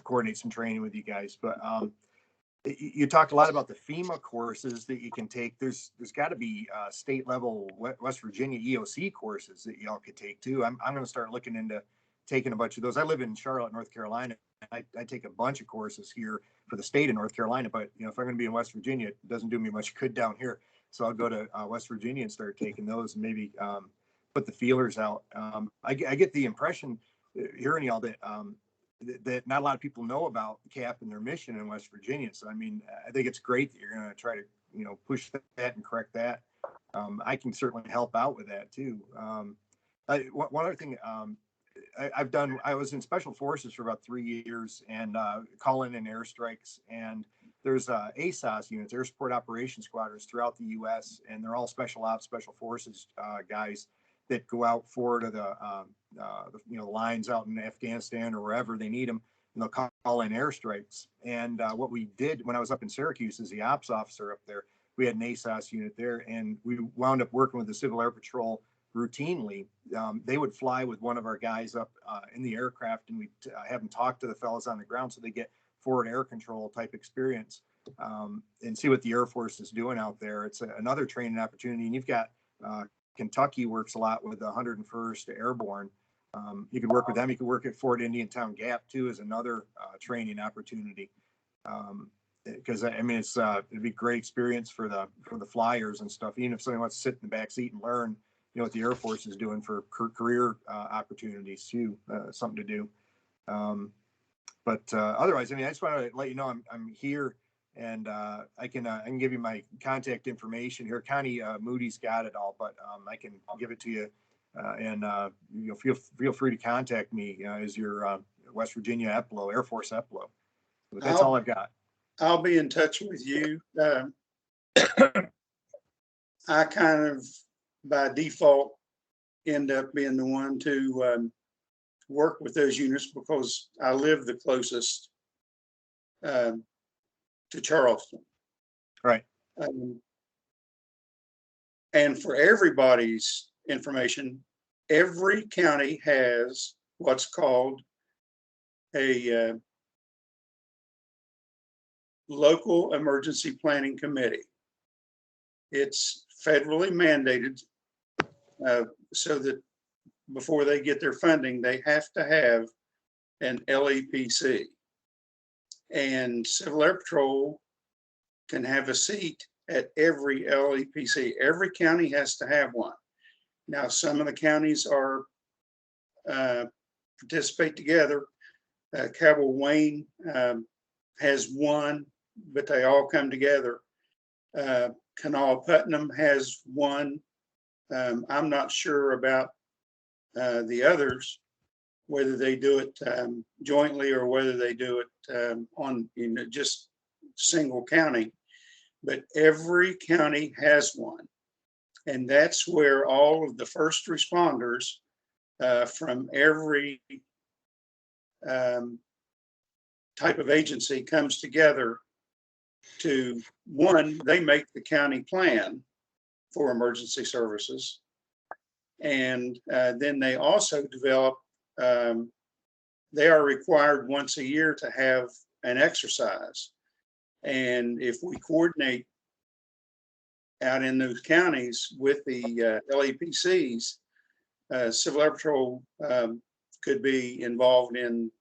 coordinate some training with you guys. But you talked a lot about the FEMA courses that you can take. There's got to be state level West Virginia EOC courses that y'all could take too. I'm going to start looking into taking a bunch of those. I live in Charlotte, North Carolina. I take a bunch of courses here for the state of North Carolina, but if I'm going to be in West Virginia, it doesn't do me much good down here. So I'll go to West Virginia and start taking those, and maybe put the feelers out. I get the impression hearing y'all that that not a lot of people know about CAP and their mission in West Virginia. So I mean, I think it's great that you're going to try to push that and correct that. I can certainly help out with that too. One other thing I was in Special Forces for about 3 years, and calling in airstrikes, and there's ASOS units, Air Support Operations Squadrons throughout the U.S., and they're all special ops, special forces guys that go out forward of the lines out in Afghanistan or wherever they need them, and they'll call in airstrikes. And what we did when I was up in Syracuse as the ops officer up there, we had an ASOS unit there, and we wound up working with the Civil Air Patrol routinely. They would fly with one of our guys up in the aircraft, and we have them talk to the fellows on the ground so they get forward air control type experience and see what the Air Force is doing out there. It's another training opportunity. And you've got Kentucky works a lot with the 101st Airborne. You could work with them. You could work at Fort Indiantown Gap too as another training opportunity. Because I mean, it'd be a great experience for the flyers and stuff. Even if somebody wants to sit in the back seat and learn, what the Air Force is doing for career opportunities too, something to do. But otherwise, I mean, I just want to let you know I'm here, and I can give you my contact information here. Connie Moody's got it all, but I can give it to you, and feel free to contact me as your West Virginia EPLO, Air Force EPLO. But that's all I've got. I'll be in touch with you. I kind of by default end up being the one to work with those units because I live the closest to Charleston. Right. And for everybody's information, every county has what's called a local emergency planning committee. It's federally mandated so that before they get their funding, they have to have an LEPC. And Civil Air Patrol can have a seat at every LEPC. Every county has to have one. Now, some of the counties are participate together. Cabell Wayne has one, but they all come together. Kanawha Putnam has one. I'm not sure about the others, whether they do it jointly or whether they do it on just single county. But every county has one. And that's where all of the first responders from every type of agency comes together to, one, they make the county plan for emergency services. And then they also develop, they are required once a year to have an exercise. And if we coordinate out in those counties with the LEPCs, Civil Air Patrol could be involved in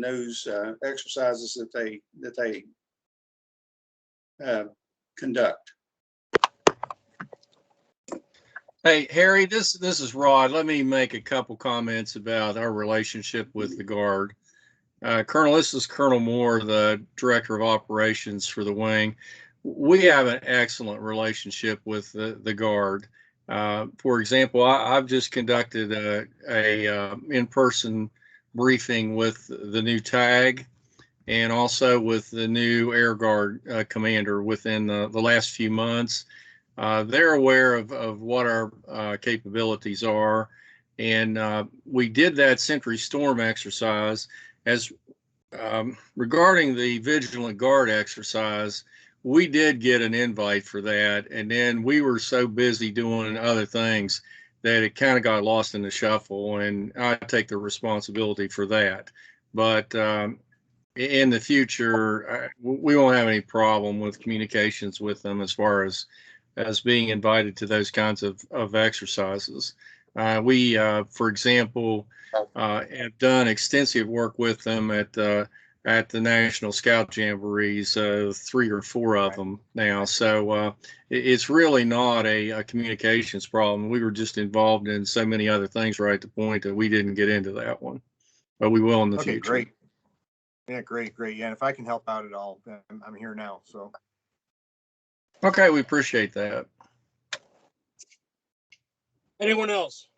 those exercises that they conduct. Hey, Harry, this is Rod. Let me make a couple comments about our relationship with the Guard. Colonel, this is Colonel Moore, the Director of Operations for the wing. We have an excellent relationship with the Guard. For example, I've just conducted a in-person briefing with the new TAG and also with the new Air Guard commander within the last few months. They're aware of what our capabilities are. And we did that Sentry Storm exercise. As regarding the Vigilant Guard exercise, we did get an invite for that. And then we were so busy doing other things that it kind of got lost in the shuffle. And I take the responsibility for that. But in the future, we won't have any problem with communications with them as far as being invited to those kinds of exercises. We, for example, have done extensive work with them at the National Scout Jamborees, 3 or 4 of them now. So it's really not a communications problem. We were just involved in so many other things right at the point that we didn't get into that one, but we will in the future. Great. Yeah, great. Yeah, and if I can help out at all, I'm here now. So. Okay, we appreciate that. Anyone else?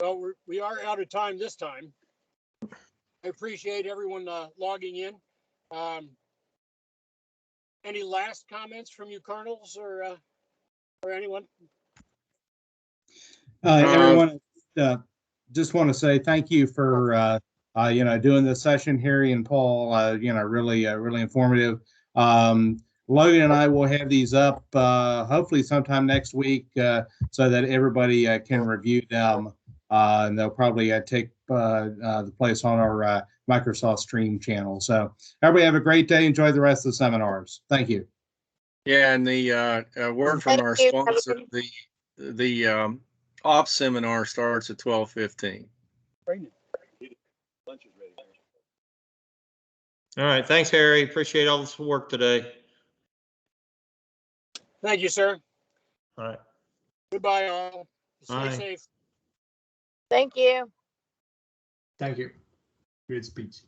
Well, we are out of time this time. I appreciate everyone logging in. Any last comments from you colonels or anyone? Everyone, just want to say thank you for doing this session, Harry and Paul. Really informative. Logan and I will have these up hopefully sometime next week so that everybody can review them. And they'll probably take the place on our Microsoft Stream channel. So everybody have a great day. Enjoy the rest of the seminars. Thank you. Yeah, and the word from our sponsor, the ops seminar starts at 12:15. All right. Thanks, Harry. Appreciate all this work today. Thank you, sir. All right. Goodbye, all. Stay Bye. safe. Thank you. Thank you. Great speech.